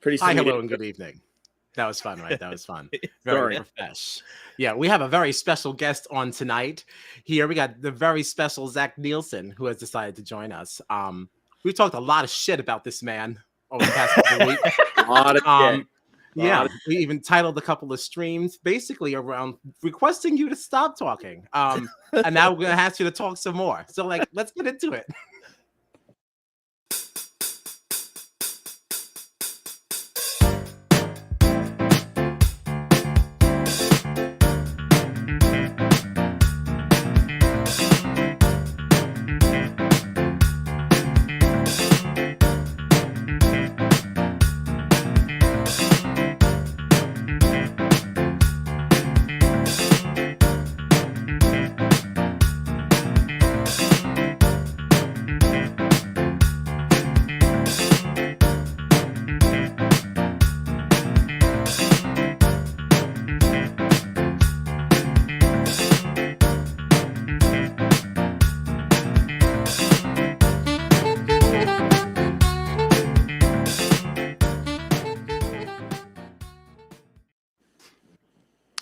Pretty Hi, sweet. hello, and good evening. That was fun, right? That was fun. Very profesh. Yeah, we have a very special guest on tonight. Here we got the very special Zach Nielsen, who has decided to join us. We've talked a lot of shit about this man over the past couple of weeks. A lot of shit. Yeah, we even titled a couple of streams basically around requesting you to stop talking. And now we're gonna ask you to talk some more. So, like, let's get into it.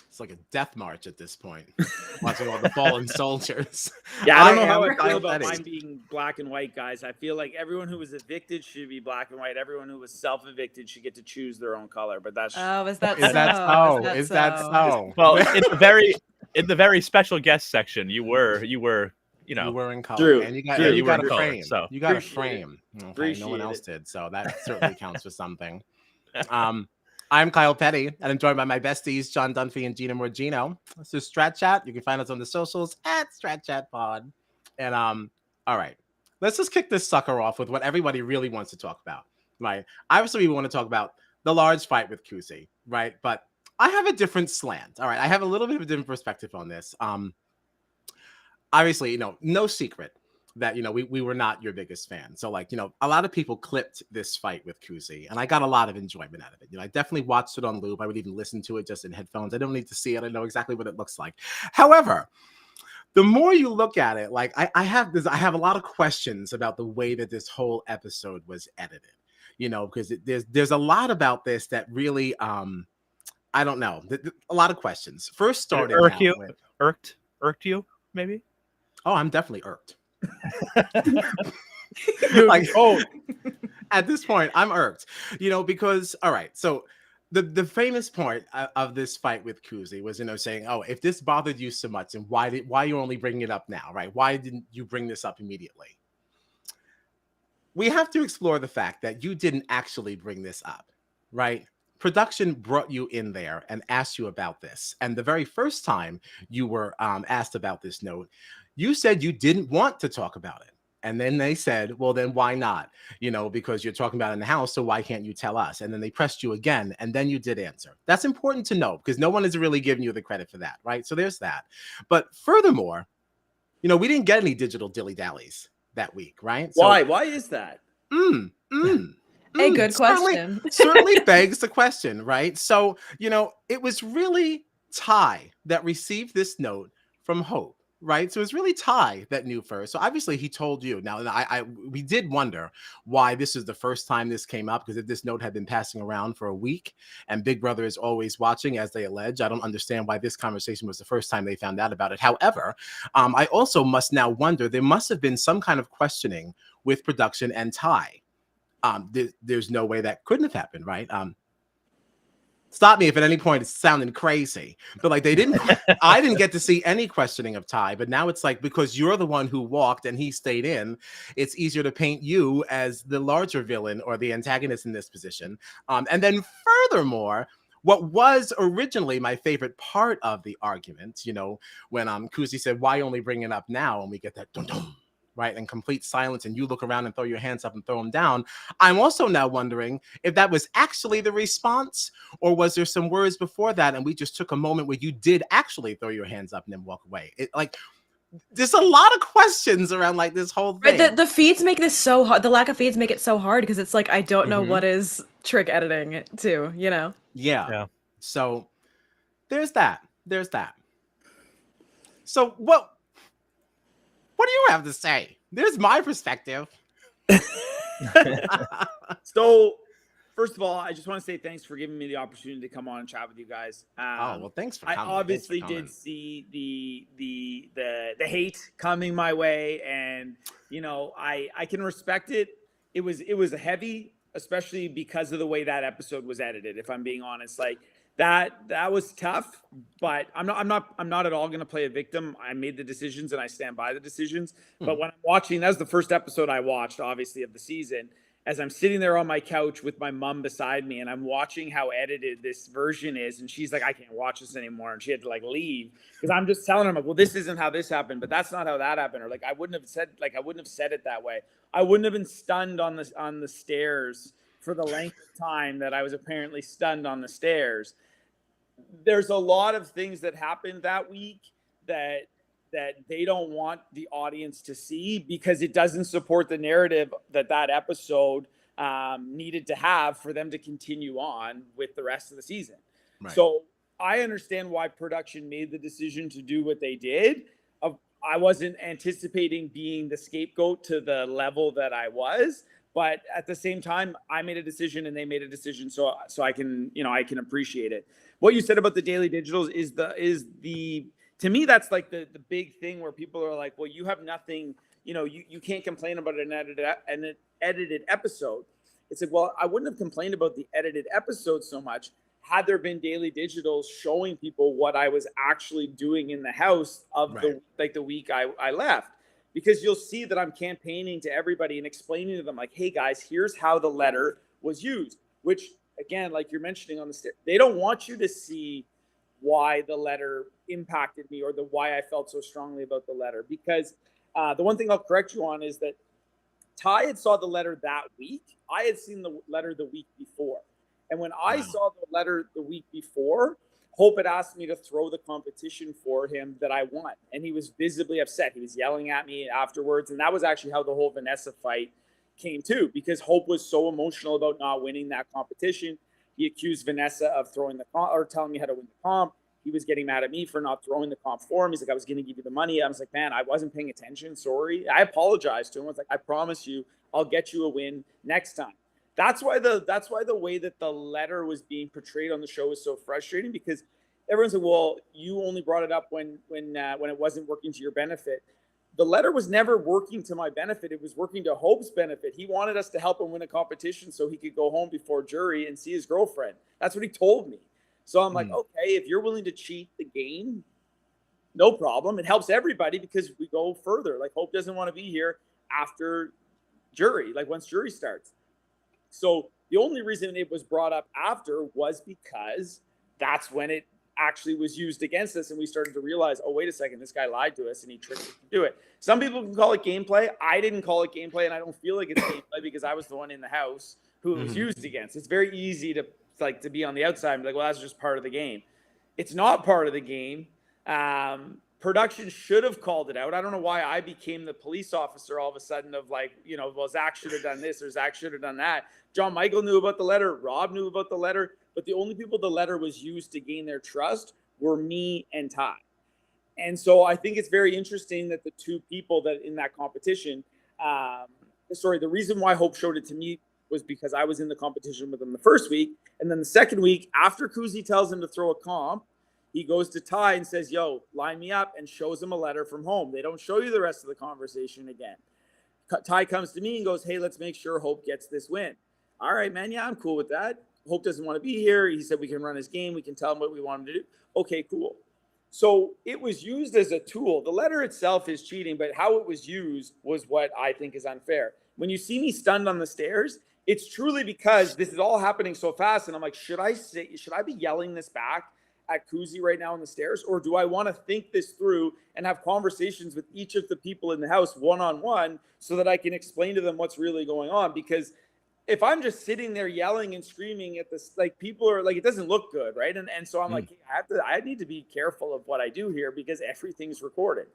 It's like a death march at this point, watching all the fallen soldiers. Yeah, I don't know how I feel Kyle about Petty. mine being black and white, guys. I feel like everyone who was evicted should be black and white. Everyone who was self-evicted should get to choose their own color. But that's Is that so? Well, in the very special guest section, you were you were in color, Drew, and you got Drew, you got a color, frame. so. You got a Appreciate frame. it. Okay, Appreciate no one else it. did, so that certainly counts for something. I'm Kyle Petty, and I'm joined by my besties, John Dunphy and Gina Morgino. This is Strat Chat. You can find us on the socials at Strat Chat Pod. And all right, let's just kick this sucker off with what everybody really wants to talk about, right? Obviously, we want to talk about the large fight with Kuzi, right? But I have a different slant. All right, I have a little bit of a different perspective on this. Obviously, no secret that we were not your biggest fan. So, like, a lot of people clipped this fight with Kuzi, and I got a lot of enjoyment out of it. I definitely watched it on loop. I would even listen to it just in headphones. I don't need to see it. I know exactly what it looks like. However, the more you look at it, like I have a lot of questions about the way that this whole episode was edited. Because there's a lot about this that really I don't know. A lot of questions. First starting irked you maybe? Oh, I'm definitely irked. At this point, I'm irked, because all right, so the famous part of this fight with Kuzi was, saying, oh, if this bothered you so much, and why are you only bringing it up now, right? Why didn't you bring this up immediately? We have to explore the fact that you didn't actually bring this up, right? Production brought you in there and asked you about this, and the very first time you were asked about this note, you said you didn't want to talk about it. And then they said, well, then why not? Because you're talking about it in the house, so why can't you tell us? And then they pressed you again, and then you did answer. That's important to know because no one is really giving you the credit for that, right? So there's that. But furthermore, we didn't get any digital dilly-dallies that week, right? Why? Why is that? A good question. Certainly begs the question, right? So, it was really Ty that received this note from Hope. Right. So it's really Ty that knew first. So obviously he told you. Now, we did wonder why this is the first time this came up, because if this note had been passing around for a week and Big Brother is always watching, as they allege, I don't understand why this conversation was the first time they found out about it. However, I also must now wonder, there must have been some kind of questioning with production and Ty. There's no way that couldn't have happened. Right. Stop me if at any point it's sounding crazy, but like I didn't get to see any questioning of Ty, but now it's like, because you're the one who walked and he stayed in, it's easier to paint you as the larger villain or the antagonist in this position. And then furthermore, what was originally my favorite part of the argument, when Kuzi said, why only bring it up now? And we get that dum-dum, right, and complete silence, and you look around and throw your hands up and throw them down. I'm also now wondering if that was actually the response, or was there some words before that and we just took a moment where you did actually throw your hands up and then walk away? There's a lot of questions around like this whole thing. Right, the feeds make this so hard. The lack of feeds make it so hard because it's like, I don't know what is trick editing it too, Yeah. So there's that. So what do you have to say? There's my perspective. So First of all, I just want to say thanks for giving me the opportunity to come on and chat with you guys. Oh, well, thanks for I coming. obviously Thanks for did coming. see the hate coming my way, and I can respect it. It was heavy, especially because of the way that episode was edited. If I'm being honest, like that was tough. But I'm not at all going to play a victim. I made the decisions and I stand by the decisions. But when I'm watching, that was the first episode I watched, obviously, of the season. As I'm sitting there on my couch with my mom beside me, and I'm watching how edited this version is, and she's like, I can't watch this anymore, and she had to like leave because I'm just telling her, I'm like, well, this isn't how this happened, but that's not how that happened, or like I wouldn't have said it that way. I wouldn't have been stunned on the stairs for the length of time that I was apparently stunned on the stairs. There's a lot of things that happened that week that they don't want the audience to see because it doesn't support the narrative that episode needed to have for them to continue on with the rest of the season. Right. So I understand why production made the decision to do what they did. I wasn't anticipating being the scapegoat to the level that I was, but at the same time, I made a decision and they made a decision, so I can appreciate it. What you said about the daily digitals is the to me, that's like the big thing where people are like, well, you have nothing, you can't complain about an edited episode. It's like, well, I wouldn't have complained about the edited episode so much had there been daily digitals showing people what I was actually doing in the house of the week I left. Because you'll see that I'm campaigning to everybody and explaining to them like, hey guys, here's how the letter was used, which again, like you're mentioning on the stairs, they don't want you to see why the letter impacted me or why I felt so strongly about the letter. Because the one thing I'll correct you on is that Ty had saw the letter that week. I had seen the letter the week before. And when I saw the letter the week before, Hope had asked me to throw the competition for him that I won. And he was visibly upset. He was yelling at me afterwards. And that was actually how the whole Vanessa fight came to, because Hope was so emotional about not winning that competition. He accused Vanessa of throwing the comp or telling me how to win the comp. He was getting mad at me for not throwing the comp for him. He's like, I was going to give you the money. I was like, man, I wasn't paying attention. Sorry. I apologized to him. I was like, I promise you, I'll get you a win next time. That's why the way that the letter was being portrayed on the show is so frustrating, because everyone's like, well, you only brought it up when it wasn't working to your benefit. The letter was never working to my benefit. It was working to Hope's benefit. He wanted us to help him win a competition so he could go home before jury and see his girlfriend. That's what he told me. So I'm like, okay, if you're willing to cheat the game, no problem. It helps everybody because we go further. Like Hope doesn't want to be here after jury, like once jury starts. So the only reason it was brought up after was because that's when it actually was used against us, and we started to realize, oh, wait a second, this guy lied to us and he tricked us to do it. Some people can call it gameplay. I didn't call it gameplay, and I don't feel like it's gameplay because I was the one in the house who it was used against. It's very easy to be on the outside and be like, well, that's just part of the game. It's not part of the game. Production should have called it out. I don't know why I became the police officer all of a sudden of like, well, Zach should have done this or Zach should have done that. John Michael knew about the letter. Rob knew about the letter. But the only people the letter was used to gain their trust were me and Ty. And so I think it's very interesting that the two people that in that competition, the reason why Hope showed it to me was because I was in the competition with him the first week. And then the second week, after Kuzi tells him to throw a comp, he goes to Ty and says, yo, line me up, and shows him a letter from home. They don't show you the rest of the conversation again. Ty comes to me and goes, hey, let's make sure Hope gets this win. All right, man. Yeah, I'm cool with that. Hope doesn't want to be here. He said we can run his game. We can tell him what we want him to do. Okay, cool. So it was used as a tool. The letter itself is cheating, but how it was used was what I think is unfair. When you see me stunned on the stairs, it's truly because this is all happening so fast. And I'm like, should I be yelling this back at Kuzi right now on the stairs? Or do I want to think this through and have conversations with each of the people in the house one-on-one so that I can explain to them what's really going on? Because if I'm just sitting there yelling and screaming at this, like people are like, it doesn't look good. Right. And so I'm like, I need to be careful of what I do here because everything's recorded.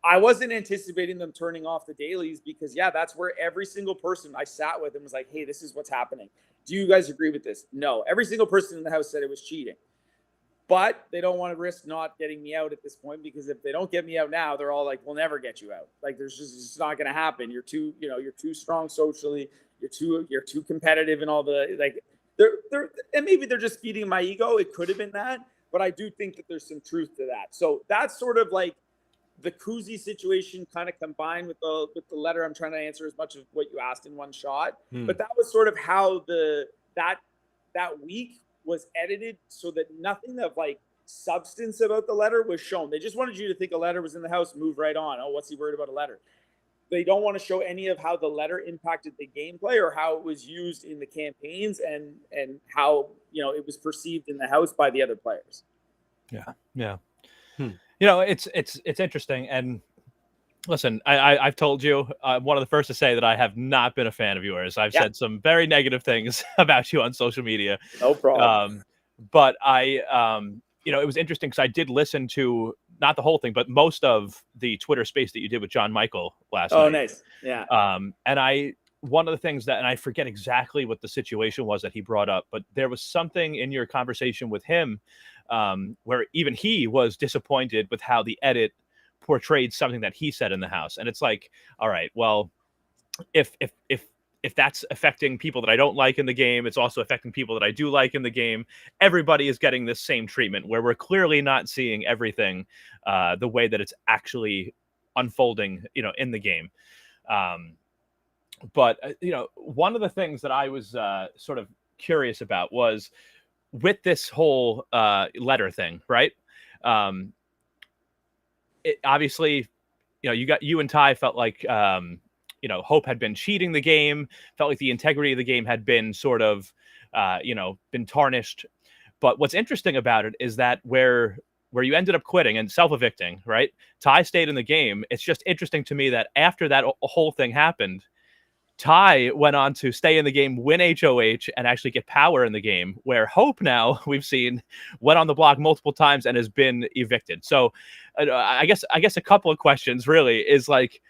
I wasn't anticipating them turning off the dailies because that's where every single person I sat with and was like, hey, this is what's happening. Do you guys agree with this? No. Every single person in the house said it was cheating. but they don't want to risk not getting me out at this point, because if they don't get me out now, they're all like, we'll never get you out. Like, there's just, it's not going to happen. You're too strong socially. You're too competitive and all the, like, and maybe they're just feeding my ego. It could have been that, but I do think that there's some truth to that. So that's sort of like the Kuzi situation kind of combined with the letter. I'm trying to answer as much of what you asked in one shot, but that was sort of how that week was edited, so that nothing of like substance about the letter was shown. They just wanted you to think a letter was in the house, move right on. Oh, what's he worried about a letter? They don't want to show any of how the letter impacted the gameplay or how it was used in the campaigns and how, it was perceived in the house by the other players. Yeah. It's interesting. And listen, I've told you, one of the first to say that I have not been a fan of yours. I've said some very negative things about you on social media. No problem. But it was interesting because I did listen to not the whole thing, but most of the Twitter space that you did with John Michael last night. Oh, nice. Yeah. And one of the things that, and I forget exactly what the situation was that he brought up, but there was something in your conversation with him where even he was disappointed with how the edit portrayed something that he said in the house. And it's like, all right, well, if that's affecting people that I don't like in the game, it's also affecting people that I do like in the game. Everybody is getting this same treatment where we're clearly not seeing everything the way that it's actually unfolding, in the game. But one of the things that I was sort of curious about was with this whole letter thing, right? It obviously, you and Ty felt like, Hope had been cheating the game, felt like the integrity of the game had been sort of, been tarnished. But what's interesting about it is that where you ended up quitting and self-evicting, right? Ty stayed in the game. It's just interesting to me that after that whole thing happened, Ty went on to stay in the game, win HOH, and actually get power in the game, where Hope now, we've seen, went on the block multiple times and has been evicted. So I guess a couple of questions really is like,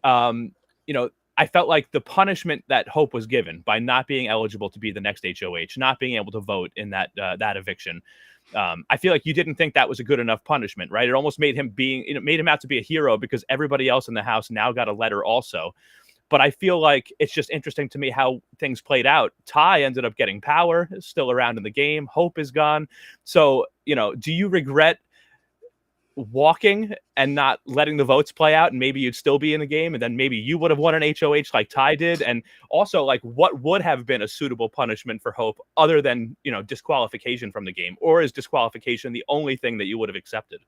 I felt like the punishment that Hope was given by not being eligible to be the next HOH, not being able to vote in that eviction, I feel like you didn't think that was a good enough punishment, right? It almost made him made him out to be a hero because everybody else in the house now got a letter also. But I feel like it's just interesting to me how things played out. Ty ended up getting power, still around in the game. Hope is gone. So, do you regret walking and not letting the votes play out, and maybe you'd still be in the game, and then maybe you would have won an HOH like Ty did? And also, like, what would have been a suitable punishment for Hope other than, disqualification from the game? Or is disqualification the only thing that you would have accepted?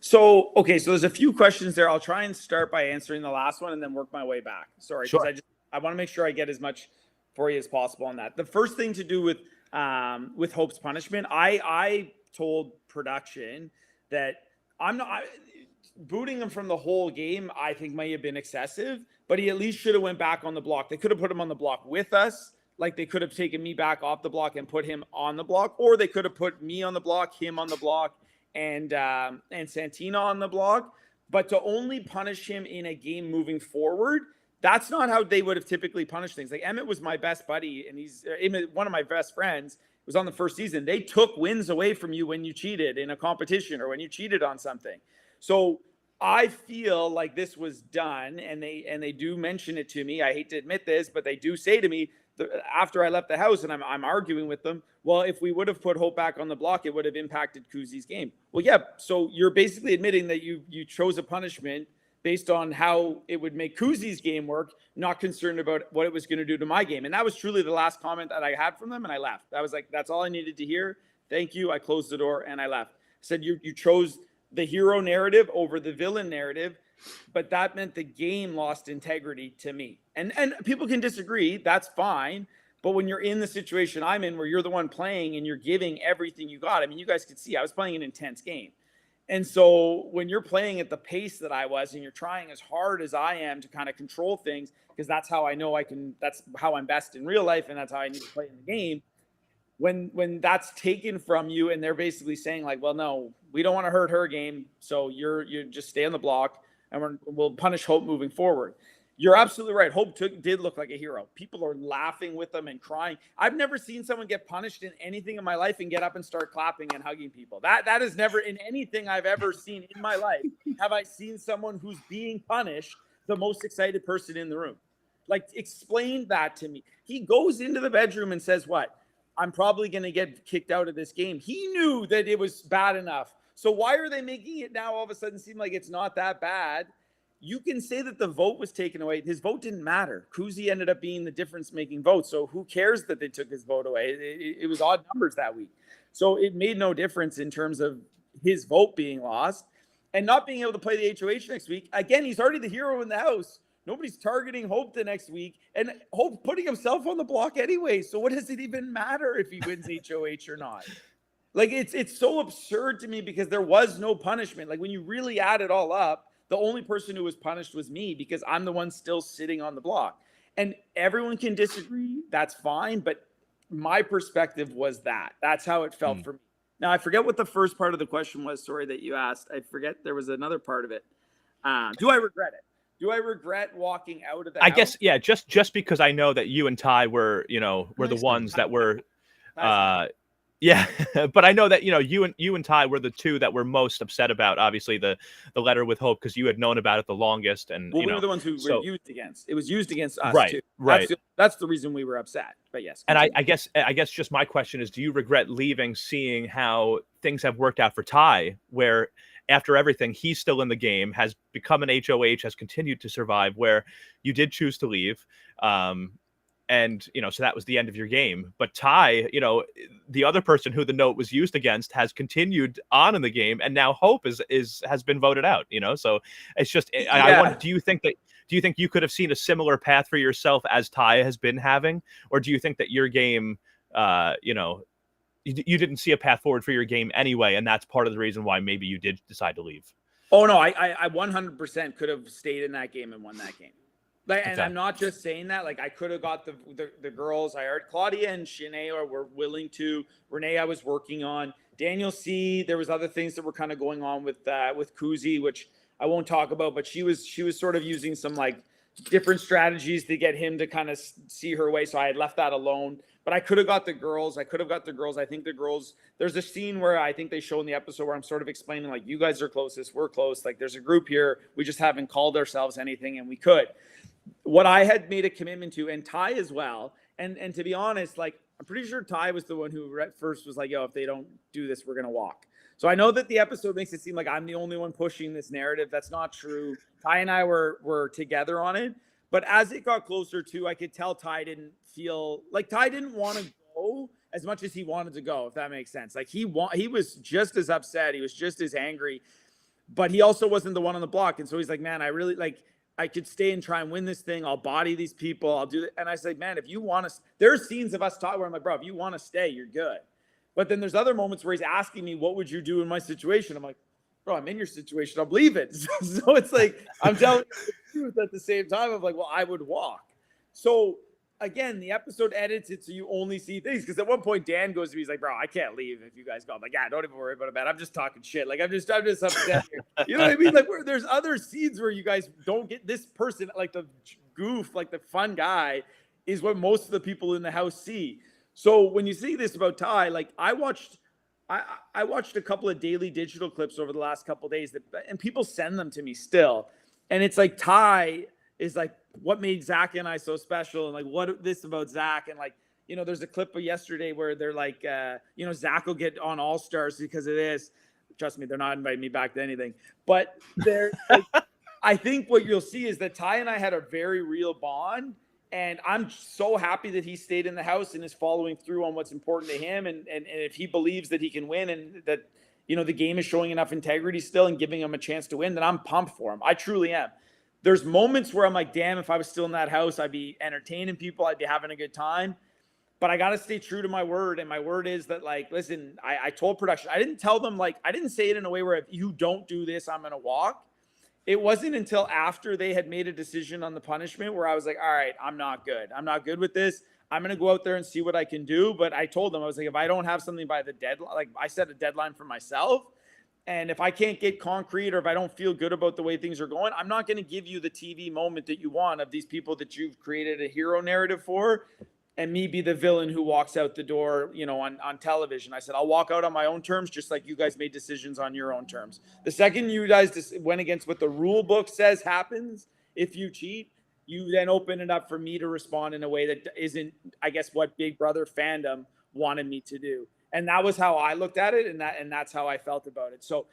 So there's a few questions there. I'll try and start by answering the last one and then work my way back. Sorry, because Sure. I want to make sure I get as much for you as possible on that. The first thing to do with Hope's punishment, I told production that booting him from the whole game, I think might have been excessive, but he at least should have went back on the block. They could have put him on the block with us. Like, they could have taken me back off the block and put him on the block, or they could have put me on the block, him on the block, and Santina on the block. But to only punish him in a game moving forward, that's not how they would have typically punished things. Like, Emmett was my best buddy, and he's one of my best friends. It was on the first season. They took wins away from you when you cheated in a competition or when you cheated on something. So I feel like this was done, and they do mention it to me. I hate to admit this, but they do say to me after I left the house, and I'm arguing with them, well, if we would have put Hope back on the block, it would have impacted Kuzi's game. Well, yeah, so you're basically admitting that you chose a punishment based on how it would make Kuzi's game work, not concerned about what it was going to do to my game. And that was truly the last comment that I had from them, and I left. I was like, that's all I needed to hear. Thank you. I closed the door and I left. I said, you chose the hero narrative over the villain narrative, but that meant the game lost integrity to me. And people can disagree. That's fine. But when you're in the situation I'm in, where you're the one playing and you're giving everything you got, I mean, you guys could see I was playing an intense game. And so when you're playing at the pace that I was, and you're trying as hard as I am to kind of control things, because that's how I know that's how I'm best in real life, and that's how I need to play in the game. When that's taken from you, and they're basically saying like, well, no, we don't want to hurt her game, so you just stay on the block, and we'll punish Hope moving forward. You're absolutely right. Hope did look like a hero. People are laughing with him and crying. I've never seen someone get punished in anything in my life and get up and start clapping and hugging people. That is never in anything I've ever seen in my life. Have I seen someone who's being punished the most excited person in the room? Like, explain that to me. He goes into the bedroom and says, what? I'm probably going to get kicked out of this game. He knew that it was bad enough. So why are they making it now all of a sudden seem like it's not that bad? You can say that the vote was taken away. His vote didn't matter. Kuzi ended up being the difference-making vote. So who cares that they took his vote away? It was odd numbers that week. So it made no difference in terms of his vote being lost and not being able to play the HOH next week. Again, he's already the hero in the house. Nobody's targeting Hope the next week. And Hope putting himself on the block anyway. So what does it even matter if he wins HOH or not? Like, it's so absurd to me because there was no punishment. Like, when you really add it all up, the only person who was punished was me because I'm the one still sitting on the block. And everyone can disagree. That's fine. But my perspective was that. That's how it felt for me. Now, I forget what the first part of the question was. Sorry that you asked. I forget there was another part of it. Do I regret it? Do I regret walking out of the house? I guess, yeah, just because I know that you and Ty were, were the ones that were, yeah, but I know that you and Ty were the two that were most upset about obviously the letter with Hope because you had known about it the longest, and we were the ones who were used against. It was used against us too. Right. That's the reason we were upset. But yes, and I guess just my question is, do you regret leaving, seeing how things have worked out for Ty, where after everything he's still in the game, has become an HOH, has continued to survive, where you did choose to leave. And, so that was the end of your game. But Ty, the other person who the note was used against has continued on in the game. And now Hope has been voted out, So it's just, I wonder, do you think you could have seen a similar path for yourself as Ty has been having? Or do you think that your game, you didn't see a path forward for your game anyway? And that's part of the reason why maybe you did decide to leave. Oh, no, I 100% could have stayed in that game and won that game. And I'm not just saying that. Like, I could have got the girls. I heard Claudia and Shanae were willing to. Renee, I was working on. Daniel C. There was other things that were kind of going on with Kuzi, which I won't talk about. But she was sort of using some like different strategies to get him to kind of see her way. So I had left that alone. But I could have got the girls. I think the girls. There's a scene where I think they show in the episode where I'm sort of explaining like, you guys are closest, we're close. Like, there's a group here. We just haven't called ourselves anything, and we could. What I had made a commitment to, and Ty as well, and to be honest, like, I'm pretty sure Ty was the one who at first was like, yo, if they don't do this, we're going to walk. So I know that the episode makes it seem like I'm the only one pushing this narrative. That's not true. Ty and I were together on it. But as it got closer to, I could tell Ty didn't feel like Ty didn't want to go as much as he wanted to go, if that makes sense. Like, he was just as upset. He was just as angry, but he also wasn't the one on the block. And so he's like, man, I really like, I could stay and try and win this thing. I'll body these people. I'll do it. And I said, man, if you want to, there's scenes of us talking where I'm like, bro, if you want to stay, you're good. But then there's other moments where he's asking me, what would you do in my situation? I'm like, bro, I'm in your situation. I'll believe it. So it's like, I'm telling you the truth at the same time of like, well, I would walk. So again, the episode edits it so you only see things. Because at one point, Dan goes to me, he's like, bro, I can't leave if you guys go. I'm like, yeah, don't even worry about it, man. I'm just talking shit. Like, I'm just upset here. You know what I mean? Like, there's other scenes where you guys don't get this person, like the goof, like the fun guy, is what most of the people in the house see. So when you see this about Ty, like, I watched a couple of daily digital clips over the last couple of days and people send them to me still. And it's like, Ty is like, what made Zach and I so special? And like, what this about Zach? And like, there's a clip of yesterday where they're like, Zach will get on All Stars because of this. Trust me, they're not inviting me back to anything. But they're like, I think what you'll see is that Ty and I had a very real bond. And I'm so happy that he stayed in the house and is following through on what's important to him. And if he believes that he can win and that, the game is showing enough integrity still and giving him a chance to win, then I'm pumped for him. I truly am. There's moments where I'm like, damn, if I was still in that house, I'd be entertaining people. I'd be having a good time. But I got to stay true to my word. And my word is that, like, listen, I told production, I didn't tell them, like, I didn't say it in a way where if you don't do this, I'm going to walk. It wasn't until after they had made a decision on the punishment where I was like, all right, I'm not good. I'm not good with this. I'm going to go out there and see what I can do. But I told them, I was like, if I don't have something by the deadline, like I set a deadline for myself. And if I can't get concrete or if I don't feel good about the way things are going, I'm not going to give you the TV moment that you want of these people that you've created a hero narrative for and me be the villain who walks out the door, on television. I said, I'll walk out on my own terms, just like you guys made decisions on your own terms. The second you guys went against what the rule book says happens if you cheat, you then open it up for me to respond in a way that isn't, I guess, what Big Brother fandom wanted me to do. And that was how I looked at it, and that's how I felt about it. So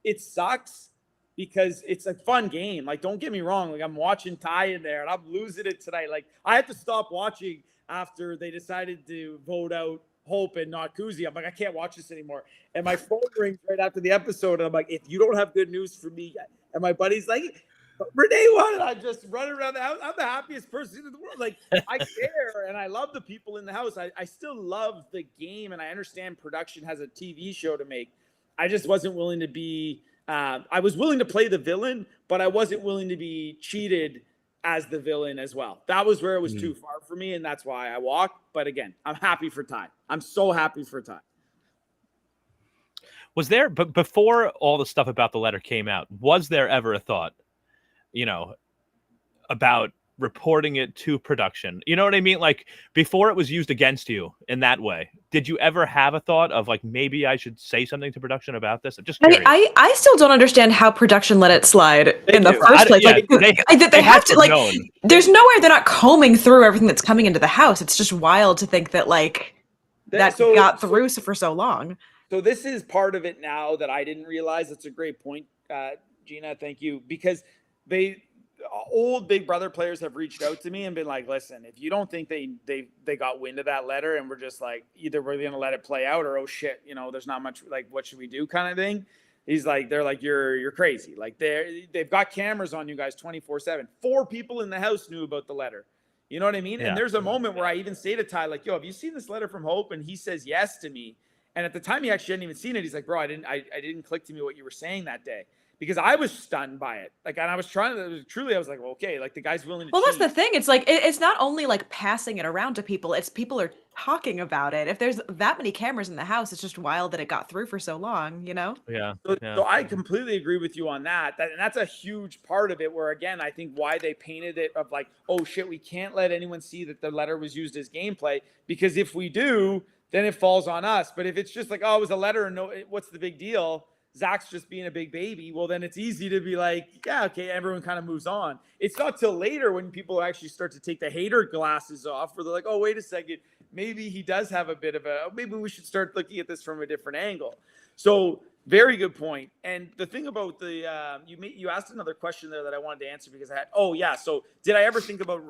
it sucks because it's a fun game. Like, don't get me wrong. Like, I'm watching Ty in there, and I'm losing it tonight. Like, I had to stop watching after they decided to vote out Hope and not Kuzi. I'm like, I can't watch this anymore. And my phone rings right after the episode, and I'm like, if you don't have good news for me, and my buddy's like, Renee won. I'm just running around the house. I'm the happiest person in the world. Like, I care and I love the people in the house. I still love the game, and I understand production has a TV show to make. I just wasn't willing to be. I was willing to play the villain, but I wasn't willing to be cheated as the villain as well. That was where it was too far for me, and that's why I walked. But again, I'm happy for Ty. I'm so happy for Ty. Was there, but before all the stuff about the letter came out, was there ever a thought, about reporting it to production? You know what I mean? Like, before it was used against you in that way, did you ever have a thought of like, maybe I should say something to production about this? I'm just curious. I still don't understand how production let it slide in the first place. Yeah, like they have to, like, known. There's no way they're not combing through everything that's coming into the house. It's just wild to think that that got through for so long. So this is part of it now that I didn't realize. It's a great point, Gina. Thank you. Because old Big Brother players have reached out to me and been like, listen, if you don't think they got wind of that letter and we're just like, either we're going to let it play out or, oh shit, there's not much, like, what should we do kind of thing. He's like, they're like, you're crazy. Like, they've got cameras on you guys 24/7. 4 people in the house knew about the letter. You know what I mean? Yeah. And there's a moment where I even say to Ty, like, yo, have you seen this letter from Hope? And he says yes to me. And at the time he actually hadn't even seen it. He's like, bro, I didn't click to me what you were saying that day. Because I was stunned by it. Like, and I was trying to, truly, I was like, well, okay, like, the guy's willing to cheat. That's the thing. It's like, it's not only like passing it around to people, it's people are talking about it. If there's that many cameras in the house, it's just wild that it got through for so long, Yeah. So I completely agree with you on that. And that's a huge part of it where, again, I think why they painted it of like, oh shit, we can't let anyone see that the letter was used as gameplay, because if we do, then it falls on us. But if it's just like, oh, it was a letter and no, what's the big deal? Zach's just being a big baby. Well, then it's easy to be like, yeah, okay, everyone kind of moves on. It's not till later when people actually start to take the hater glasses off where they're like, oh, wait a second, maybe he does have a bit of maybe we should start looking at this from a different angle. So very good point. And the thing about you asked another question there that I wanted to answer because I had, so did I ever think about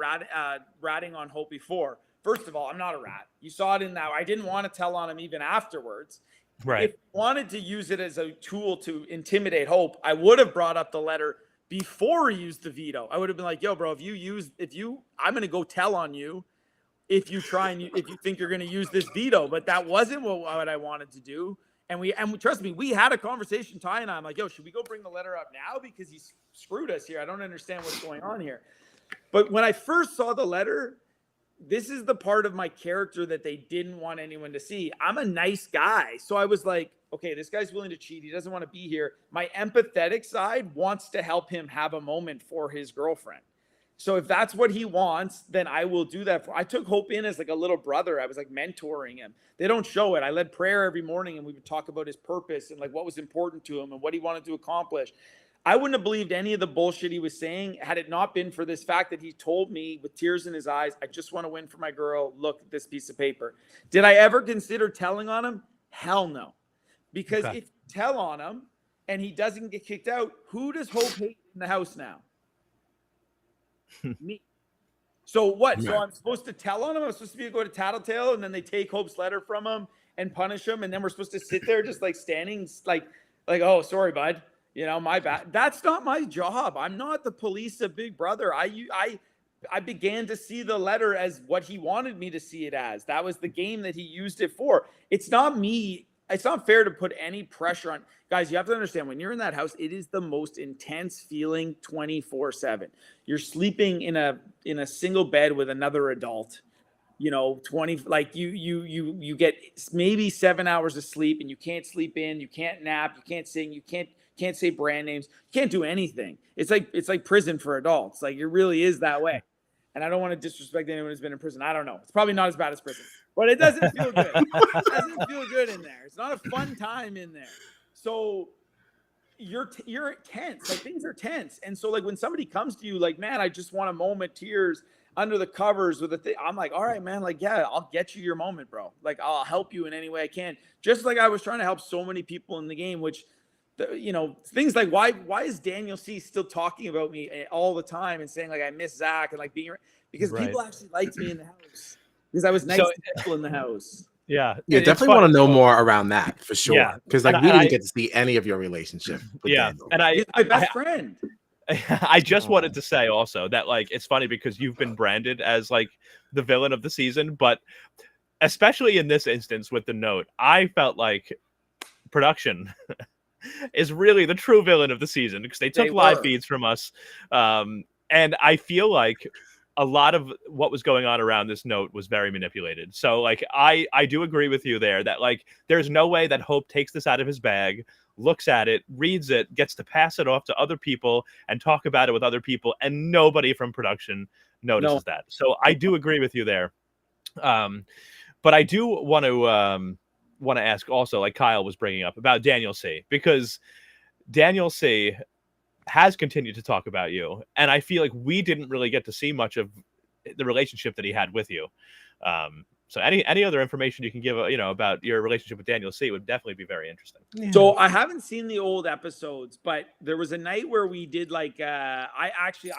ratting on Hope before? First of all, I'm not a rat. You saw it in that. I didn't want to tell on him even afterwards. Right. If you wanted to use it as a tool to intimidate Hope, I would have brought up the letter before he used the veto. I would have been like, yo, bro, I'm going to go tell on you if you think you're going to use this veto. But that wasn't what I wanted to do. And trust me, we had a conversation, Ty and I. I'm like, yo, should we go bring the letter up now? Because he screwed us here. I don't understand what's going on here. But when I first saw the letter, this is the part of my character that they didn't want anyone to see. I'm a nice guy. So I was like, okay, this guy's willing to cheat. He doesn't want to be here. My empathetic side wants to help him have a moment for his girlfriend. So if that's what he wants, then I will do that. I took Hope in as like a little brother. I was like mentoring him. They don't show it. I led prayer every morning and we would talk about his purpose and like what was important to him and what he wanted to accomplish. I wouldn't have believed any of the bullshit he was saying had it not been for this fact that he told me with tears in his eyes, I just want to win for my girl. Look at this piece of paper. Did I ever consider telling on him? Hell no. Because if you tell on him and he doesn't get kicked out, who does Hope hate in the house now? Me. So what? Right. So I'm supposed to tell on him? I'm supposed to go to Tattletale and then they take Hope's letter from him and punish him. And then we're supposed to sit there just like standing like, oh, sorry, bud. My bad. That's not my job. I'm not the police of Big Brother. I began to see the letter as what he wanted me to see it as. That was the game that he used it for. It's not me. It's not fair to put any pressure on. Guys, you have to understand, when you're in that house, it is the most intense feeling 24/7. You're sleeping in a single bed with another adult. 20, like you get maybe 7 hours of sleep, and you can't sleep in, you can't nap, you can't sing, you can't say brand names, you can't do anything. It's like prison for adults. Like, it really is that way. And I don't want to disrespect anyone who's been in prison. I don't know. It's probably not as bad as prison, but it doesn't feel good. It doesn't feel good in there. It's not a fun time in there. So you're tense. Like, things are tense. And so, like, when somebody comes to you like, man, I just want a moment, tears under the covers with a thing, I'm like, all right, man, like, yeah, I'll get you your moment, bro. Like, I'll help you in any way I can. Just like I was trying to help so many people in the game, which, things like, why is Daniel C still talking about me all the time and saying, like, I miss Zach, and like because Right. people actually liked me in the house because I was nice So- to people in the house. Yeah. Yeah, It's definitely want funny. to know more around that for sure. Yeah. Because like And we I- didn't get to see any of your relationship with Yeah. Daniel. And He's my best friend. I just wanted to say also that, like, it's funny because you've been branded as like the villain of the season, but especially in this instance with the note, I felt like production is really the true villain of the season because they took They live were. feeds from us. And I feel like a lot of what was going on around this note was very manipulated. So, like, I do agree with you there that, like, there's no way that Hope takes this out of his bag, looks at it, reads it, gets to pass it off to other people and talk about it with other people, and nobody from production notices that. So I do agree with you there. But I do want to ask also, like Kyle was bringing up, about Daniel C, because Daniel C has continued to talk about you, and I feel like we didn't really get to see much of the relationship that he had with you. So any other information you can give, about your relationship with Daniel C would definitely be very interesting. So I haven't seen the old episodes, but there was a night where we did like I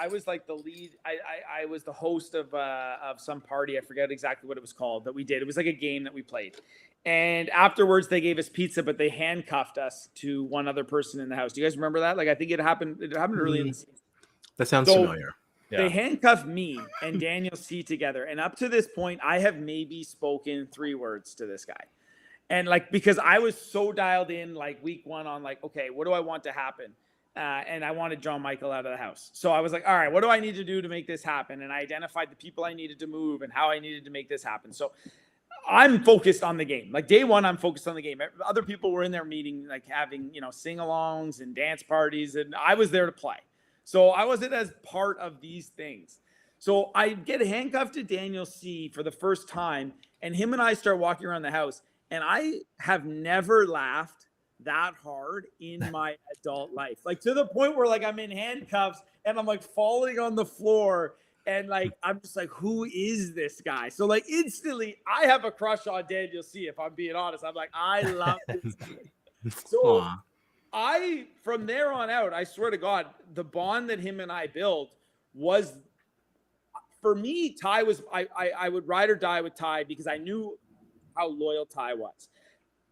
was like the lead. I was the host of some party. I forget exactly what it was called that we did. It was like a game that we played. And afterwards they gave us pizza, but they handcuffed us to one other person in the house. Do you guys remember that? Like, I think it happened early in the season. That sounds So- familiar. They handcuffed me and Daniel C together. And up to this point, I have maybe spoken 3 words to this guy. And like, because I was so dialed in like week 1 on like, okay, what do I want to happen? And I wanted John Michael out of the house. So I was like, all right, what do I need to do to make this happen? And I identified the people I needed to move and how I needed to make this happen. So I'm focused on the game. Like, day 1, I'm focused on the game. Other people were in their meeting, like having, sing-alongs and dance parties. And I was there to play. So I wasn't as part of these things. So I get handcuffed to Daniel C for the first time, and him and I start walking around the house, and I have never laughed that hard in my adult life. Like, to the point where like I'm in handcuffs and I'm like falling on the floor, and like I'm just like, who is this guy? So like instantly I have a crush on Daniel C, if I'm being honest. I'm like, I love this guy. So Aw. from there on out, I swear to God, the bond that him and I built was, for me, Ty was, I would ride or die with Ty because I knew how loyal Ty was.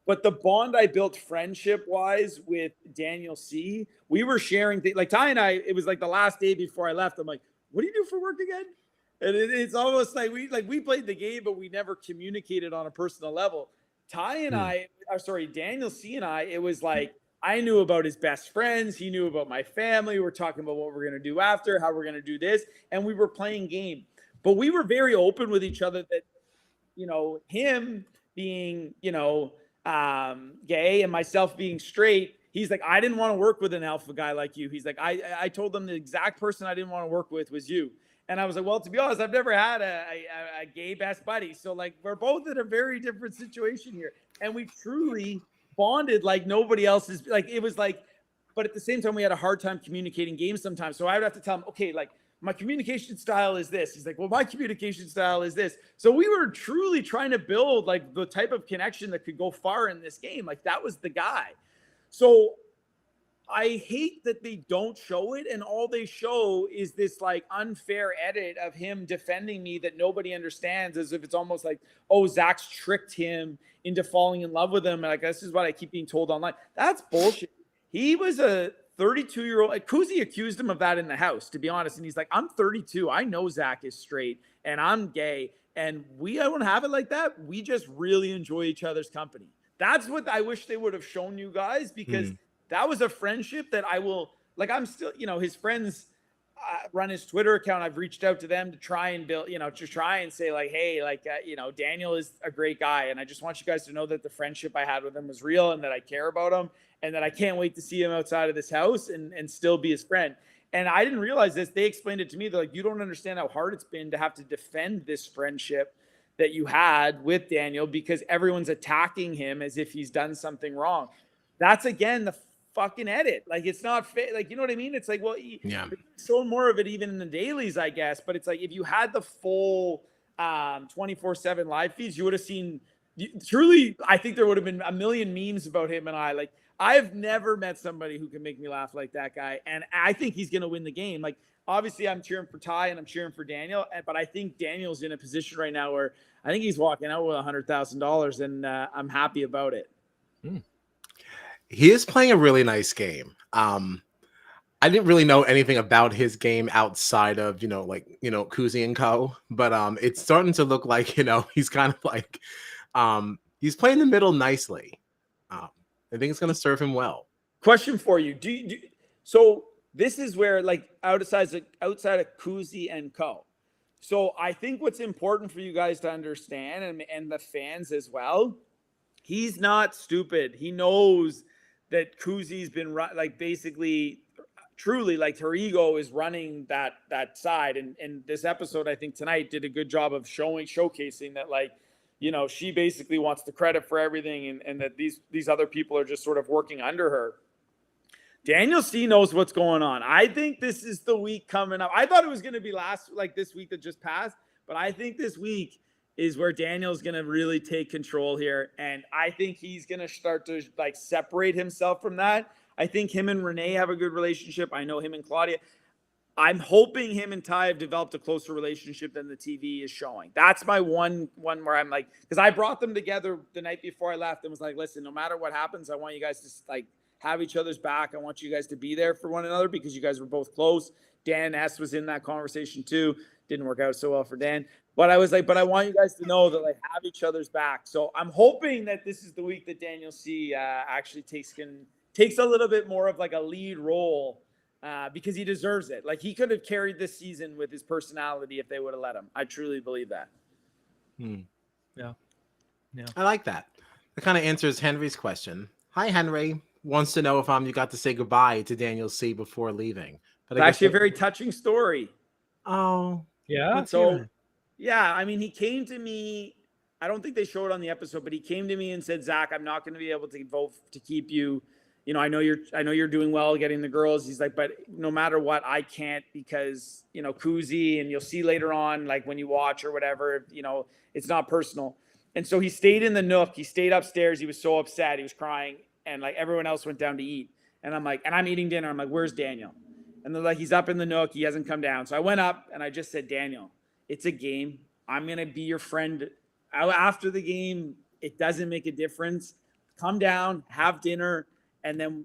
But the bond I built friendship wise with Daniel C, we were sharing things. Like, Ty and I, it was like the last day before I left. I'm like, what do you do for work again? And it's almost like we played the game, but we never communicated on a personal level. Ty and Daniel C and I, it was like, I knew about his best friends. He knew about my family. We're talking about what we're going to do after, how we're going to do this. And we were playing game. But we were very open with each other that, him being, gay and myself being straight, he's like, I didn't want to work with an alpha guy like you. He's like, I told them the exact person I didn't want to work with was you. And I was like, well, to be honest, I've never had a gay best buddy. So like, we're both in a very different situation here. And we truly bonded like nobody else is. Like, it was like, but at the same time, we had a hard time communicating games sometimes. So I would have to tell him, okay, like, my communication style is this. He's like, well, my communication style is this. So we were truly trying to build like the type of connection that could go far in this game. Like, that was the guy. So I hate that they don't show it, and all they show is this like unfair edit of him defending me that nobody understands, as if it's almost like, oh, Zach's tricked him into falling in love with him. And like, this is what I keep being told online. That's bullshit. He was a 32-year-old. Kuzi accused him of that in the house, to be honest. And he's like, I'm 32. I know Zach is straight and I'm gay, and we don't have it like that. We just really enjoy each other's company. That's what I wish they would have shown you guys, because that was a friendship that I will, like, I'm still, his friends, run his Twitter account. I've reached out to them to try and build, to try and say like, hey, like, Daniel is a great guy. And I just want you guys to know that the friendship I had with him was real and that I care about him and that I can't wait to see him outside of this house and still be his friend. And I didn't realize this. They explained it to me. They're like, you don't understand how hard it's been to have to defend this friendship that you had with Daniel because everyone's attacking him as if he's done something wrong. That's, again, the fucking edit. Like, it's not fair. Like, you know what I mean? It's like, well, Yeah. show more of it even in the dailies, I guess. But it's like, if you had the full 24/7 live feeds, you would have seen truly, I think there would have been a million memes about him and I. Like, I've never met somebody who can make me laugh like that guy. And I think he's going to win the game. Like, obviously I'm cheering for Ty and I'm cheering for Daniel, but I think Daniel's in a position right now where I think he's walking out with $100,000 and I'm happy about it. He is playing a really nice game. I didn't really know anything about his game outside of, Kuzi and Co. But it's starting to look like, he's kind of like, he's playing the middle nicely. I think it's going to serve him well. Question for you. So this is where, like, outside of Kuzi and Co. So I think what's important for you guys to understand and the fans as well, he's not stupid. He knows that Kuzi's been basically truly like her ego is running that side. And this episode, I think tonight did a good job of showcasing that, like, she basically wants the credit for everything and that these other people are just sort of working under her. Daniel C knows what's going on. I think this is the week coming up. I thought it was going to be this week that just passed, but I think this week is where Daniel's going to really take control here. And I think he's going to start to like separate himself from that. I think him and Renee have a good relationship. I know him and Claudia. I'm hoping him and Ty have developed a closer relationship than the TV is showing. That's my one where I'm like, because I brought them together the night before I left and was like, listen, no matter what happens, I want you guys to like have each other's back. I want you guys to be there for one another because you guys were both close. Dan S was in that conversation too. Didn't work out so well for Dan. But I was like, but I want you guys to know that like have each other's back. So I'm hoping that this is the week that Daniel C actually takes a little bit more of like a lead role. Because he deserves it. Like he could have carried this season with his personality if they would have let him. I truly believe that. Yeah. I like that. That kind of answers Henry's question. Hi, Henry. Wants to know if you got to say goodbye to Daniel C before leaving. But it's actually a very touching story. Oh, yeah. So, yeah, I mean, he came to me. I don't think they showed it on the episode, but he came to me and said, Zach, I'm not going to be able to vote to keep you. I know you're doing well getting the girls. He's like, but no matter what, I can't because, Kuzi, and you'll see later on, like when you watch or whatever, it's not personal. And so he stayed in the nook. He stayed upstairs. He was so upset. He was crying. And like everyone else went down to eat. And I'm like, and I'm eating dinner. I'm like, where's Daniel? And they're like, he's up in the nook. He hasn't come down. So I went up and I just said, Daniel, it's a game. I'm going to be your friend after the game. It doesn't make a difference. Come down, have dinner. And then,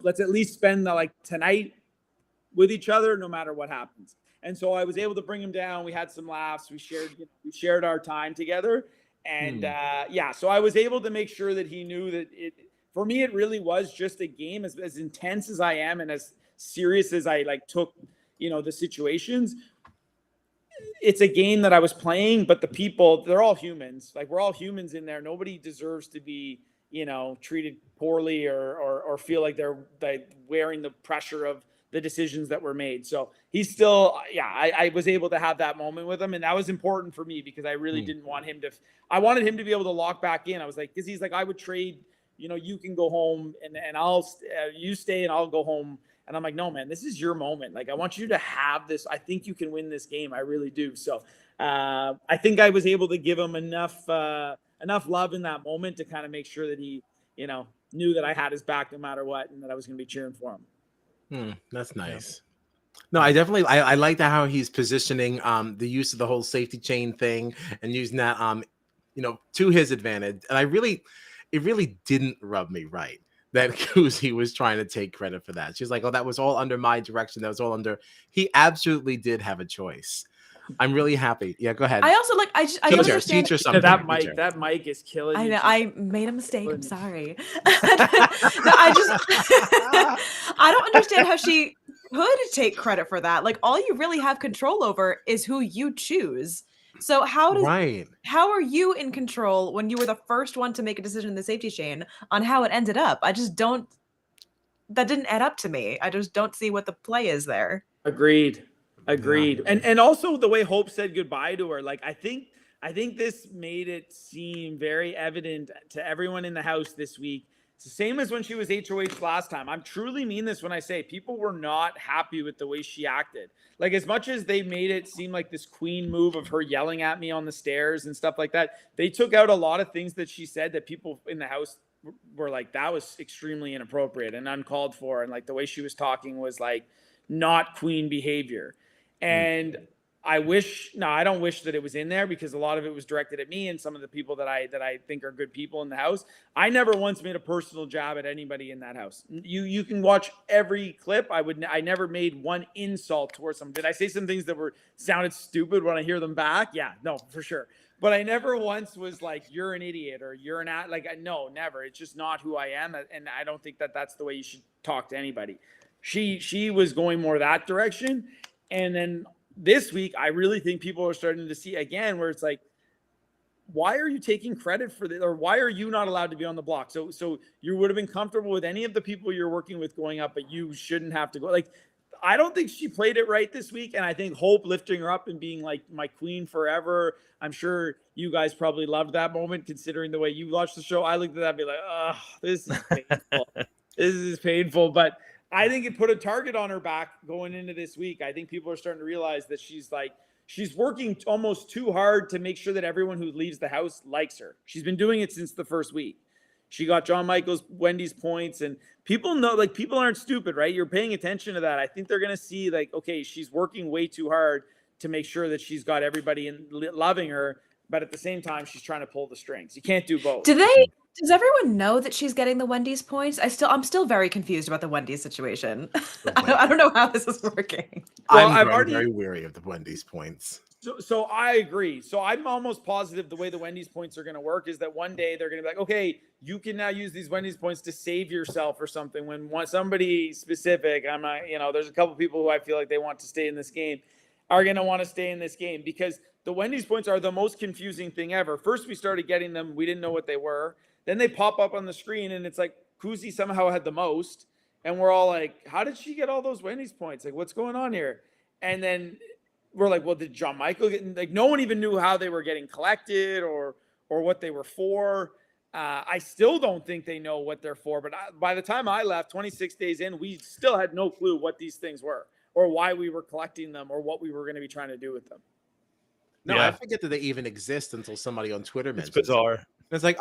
let's at least spend tonight with each other, no matter what happens. And so I was able to bring him down. We had some laughs. We shared our time together. And so I was able to make sure that he knew that for me, it really was just a game as intense as I am and as serious as I took, the situations. It's a game that I was playing, but the people, they're all humans. Like we're all humans in there. Nobody deserves to be, treated poorly or feel like they're wearing the pressure of the decisions that were made. So he's still, I was able to have that moment with him. And that was important for me because I really didn't want him I wanted him to be able to lock back in. I was like, cause he's like, I would trade, you can go home and you stay and I'll go home. And I'm like, no, man, this is your moment. Like, I want you to have this. I think you can win this game. I really do. So I think I was able to give him enough love in that moment to kind of make sure that he, knew that I had his back no matter what, and that I was going to be cheering for him. That's nice. No, I definitely, I like that how he's positioning the use of the whole safety chain thing and using that, to his advantage. And it really didn't rub me right that Kuzi was trying to take credit for that. She's like, oh, that was all under my direction. That was all under, he absolutely did have a choice. I'm really happy. Yeah, go ahead. I also like. I don't understand. Teacher something. That that mic is killing I you. know Chief. I made a mistake. I'm sorry. No, I just I don't understand how she could take credit for that. Like all you really have control over is who you choose. So Right. how are you in control when you were the first one to make a decision in the safety chain on how it ended up? I just don't that didn't add up to me. I just don't see what the play is there. Agreed. And also the way Hope said goodbye to her, like I think this made it seem very evident to everyone in the house this week. It's the same as when she was HOH last time. I'm truly mean this when I say people were not happy with the way she acted. Like as much as they made it seem like this queen move of her yelling at me on the stairs and stuff like that, they took out a lot of things that she said that people in the house were like, that was extremely inappropriate and uncalled for. And like the way she was talking was like not queen behavior. And I don't wish that it was in there because a lot of it was directed at me and some of the people that I think are good people in the house. I never once made a personal jab at anybody in that house. You can watch every clip. I never made one insult towards them. Did I say some things that sounded stupid when I hear them back? Yeah, no, for sure. But I never once was like, you're an idiot or you're no, never. It's just not who I am. And I don't think that that's the way you should talk to anybody. She was going more that direction. And then this week, I really think people are starting to see again where it's like, why are you taking credit for this? Or why are you not allowed to be on the block? So you would have been comfortable with any of the people you're working with going up, but you shouldn't have to go. Like, I don't think she played it right this week. And I think Hope lifting her up and being like my queen forever. I'm sure you guys probably loved that moment considering the way you watched the show. I looked at that and be like, oh, this is painful. This is painful. But I think it put a target on her back going into this week. I think people are starting to realize that she's working almost too hard to make sure that everyone who leaves the house likes her. She's been doing it since the first week. She got John Michaels, Wendy's points, and people know, like, people aren't stupid, right? You're paying attention to that. I think they're going to see, like, okay, she's working way too hard to make sure that she's got everybody loving her, but at the same time, she's trying to pull the strings. You can't do both. Does everyone know that she's getting the Wendy's points? I'm still very confused about the Wendy's situation. I don't know how this is working. Well, I'm very wary of the Wendy's points. So I agree. So I'm almost positive the way the Wendy's points are going to work is that one day they're going to be like, okay, you can now use these Wendy's points to save yourself or something. When somebody specific, there's a couple people who I feel like they want to stay in this game, are going to want to stay in this game because the Wendy's points are the most confusing thing ever. First, we started getting them. We didn't know what they were. Then they pop up on the screen and it's like Kuzi somehow had the most. And we're all like, how did she get all those Wendy's points? Like, what's going on here? And then we're like, well, did John Michael get, like, no one even knew how they were getting collected or what they were for. I still don't think they know what they're for. But by the time I left 26 days in, we still had no clue what these things were or why we were collecting them or what we were going to be trying to do with them. No, yeah. I forget that they even exist until somebody on Twitter mentions it. It's bizarre. It. It's like,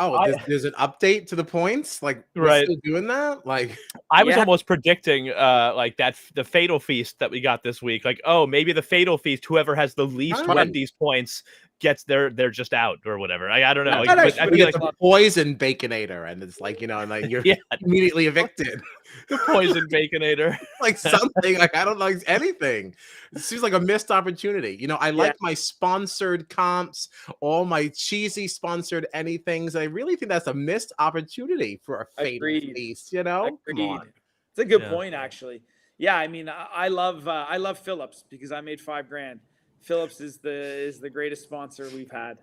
there's an update to the points. Like, right? Still doing that? Like, I was almost predicting, like that the Fatal Feast that we got this week. Like, oh, maybe the Fatal Feast, whoever has the least Wendy's points gets they're just out or whatever. I don't know. Like, I feel like the poison baconator, and it's like, and like you're immediately evicted. The poison baconator, like something like I don't like anything. It seems like a missed opportunity. I like my sponsored comps, all my cheesy sponsored anythings. I really think that's a missed opportunity for a Fatal Feast. Come on. It's a good point, actually. Yeah, I mean, I love Phillips because I made $5,000. Phillips is the greatest sponsor we've had.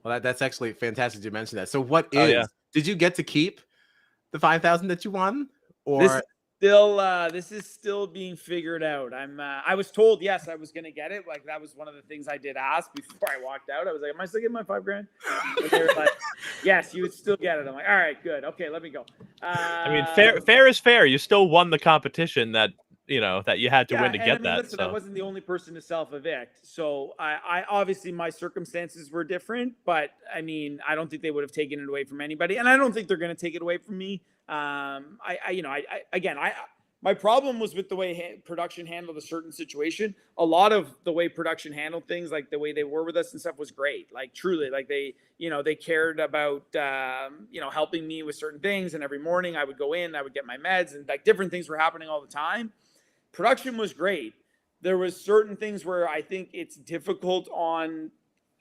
Well, that's actually fantastic to mention that. So, did you get to keep the 5,000 that you won? Or this is still being figured out. I was told yes, I was gonna get it. Like that was one of the things I did ask before I walked out. I was like, "Am I still getting my $5,000?" And they were like, "Yes, you would still get it." I'm like, "All right, good. Okay, let me go." I mean, fair is fair. You still won the competition that that you had to win to get that. Listen, I wasn't the only person to self-evict. So I obviously my circumstances were different, but I mean, I don't think they would have taken it away from anybody. And I don't think they're going to take it away from me. My problem was with the way production handled a certain situation. A lot of the way production handled things, like the way they were with us and stuff was great. Like truly, like they cared about, helping me with certain things. And every morning I would go in, I would get my meds and like different things were happening all the time. Production was great, there was certain things where I think it's difficult on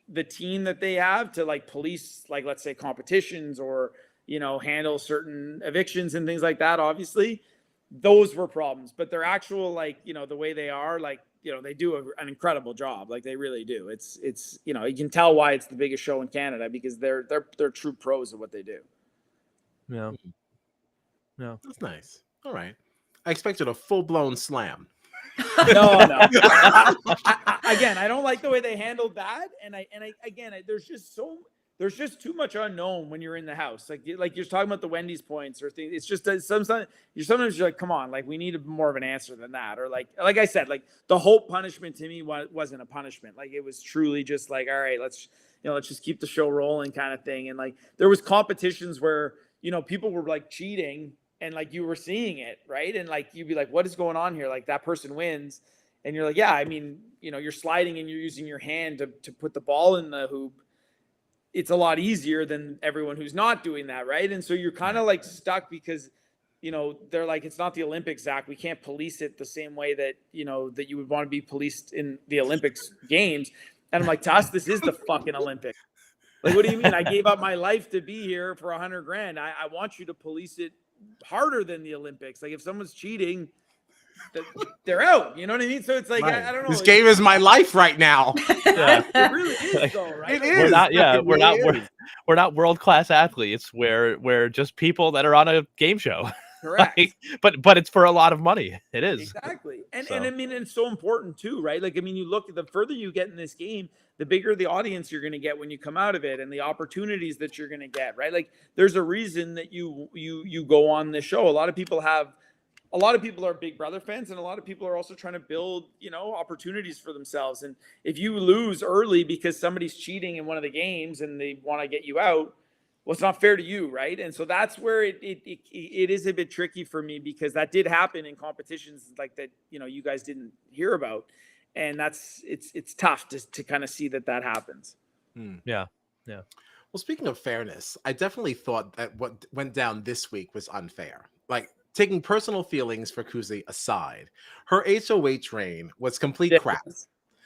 the team that they have to like police, like, let's say competitions or, you know, handle certain evictions and things like that. Obviously those were problems, but their actual, like, you know, the way they are, like, you know, they do an incredible job. Like they really do. It's, you know, you can tell why it's the biggest show in Canada because they're true pros at what they do. Yeah. Yeah. That's nice. All right. I expected a full-blown slam. No. Again, I don't like the way they handled that, and there's just too much unknown when you're in the house. Like you're talking about the Wendy's points or things. It's just sometimes you're like, come on, like we need more of an answer than that. Or like I said, like the Hope punishment to me wasn't a punishment. Like it was truly just like, all right, let's just keep the show rolling kind of thing. And like there was competitions where, you know, people were like cheating. And like you were seeing it, right? And like you'd be like, what is going on here? Like that person wins. And you're like, yeah, I mean, you know, you're sliding and you're using your hand to put the ball in the hoop. It's a lot easier than everyone who's not doing that, right? And so you're kind of like stuck because, you know, they're like, it's not the Olympics, Zach. We can't police it the same way that, you know, that you would want to be policed in the Olympics games. And I'm like, to us, this is the fucking Olympics. Like, what do you mean? I gave up my life to be here for $100,000. I want you to police it harder than the Olympics. Like if someone's cheating, they're out. You know what I mean? So it's like, right. I don't know. This game is my life right now. Yeah. It really is, though, right? It is. We're not world-class athletes. We're just people that are on a game show. Correct. Like, but it's for a lot of money. It is. Exactly. And I mean, it's so important too, right? Like, I mean, you look at the further you get in this game, the bigger the audience you're going to get when you come out of it and the opportunities that you're going to get, right? Like there's a reason that you go on this show. A lot of people are Big Brother fans, and a lot of people are also trying to build, you know, opportunities for themselves. And if you lose early because somebody's cheating in one of the games and they want to get you out, well, it's not fair to you, right? And so that's where it is a bit tricky for me because that did happen in competitions like that, you know, you guys didn't hear about, and it's tough to kind of see that happens. Yeah. Well, speaking of fairness, I definitely thought that what went down this week was unfair. Like taking personal feelings for Kuzi aside, her HOH reign was complete crap.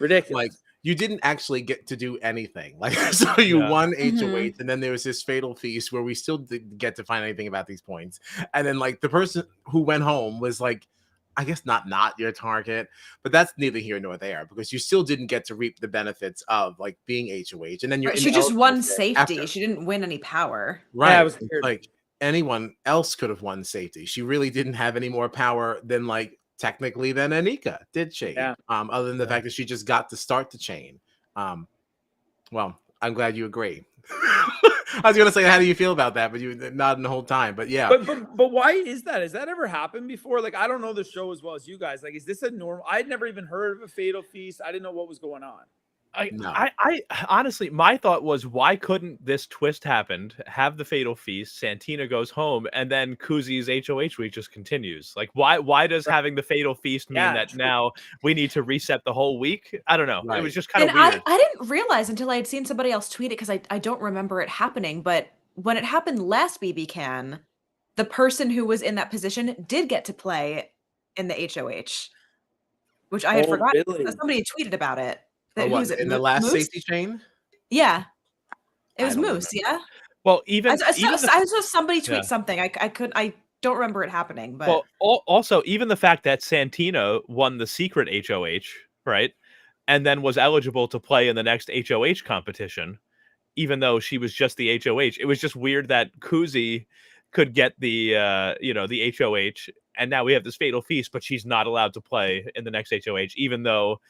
Ridiculous. Like you didn't actually get to do anything. Like so you won HOH, and then there was this fatal feast where we still didn't get to find anything about these points. And then like the person who went home was like, I guess not your target, but that's neither here nor there because you still didn't get to reap the benefits of like being HOH. And then she just won safety. She didn't win any power. Right. Yeah, it was weird. Like anyone else could have won safety. She really didn't have any more power than like technically than Anika, did she? Yeah. Other than the fact that she just got to start the chain. Well, I'm glad you agree. I was gonna say, how do you feel about that? But you nodding the whole time. But yeah. But why is that? Has that ever happened before? Like, I don't know the show as well as you guys. Like, is this a normal? I'd never even heard of a fatal feast. I didn't know what was going on. I honestly, my thought was, why couldn't this twist happen? Have the fatal feast, Santina goes home, and then Kuzi's HOH week just continues. Like, why does having the fatal feast mean that now we need to reset the whole week? I don't know. Right. It was just kind of weird. I didn't realize until I had seen somebody else tweet it because I don't remember it happening. But when it happened last BB Can, the person who was in that position did get to play in the HOH, which I had forgotten. Really? Somebody had tweeted about it. In the last safety chain? Yeah. It was Moose, yeah? Well, I saw somebody tweet something. I don't remember it happening, but also even the fact that Santina won the secret HOH, right? And then was eligible to play in the next HOH competition, even though she was just the HOH. It was just weird that Kuzi could get the the HOH, and now we have this fatal feast, but she's not allowed to play in the next HOH, even though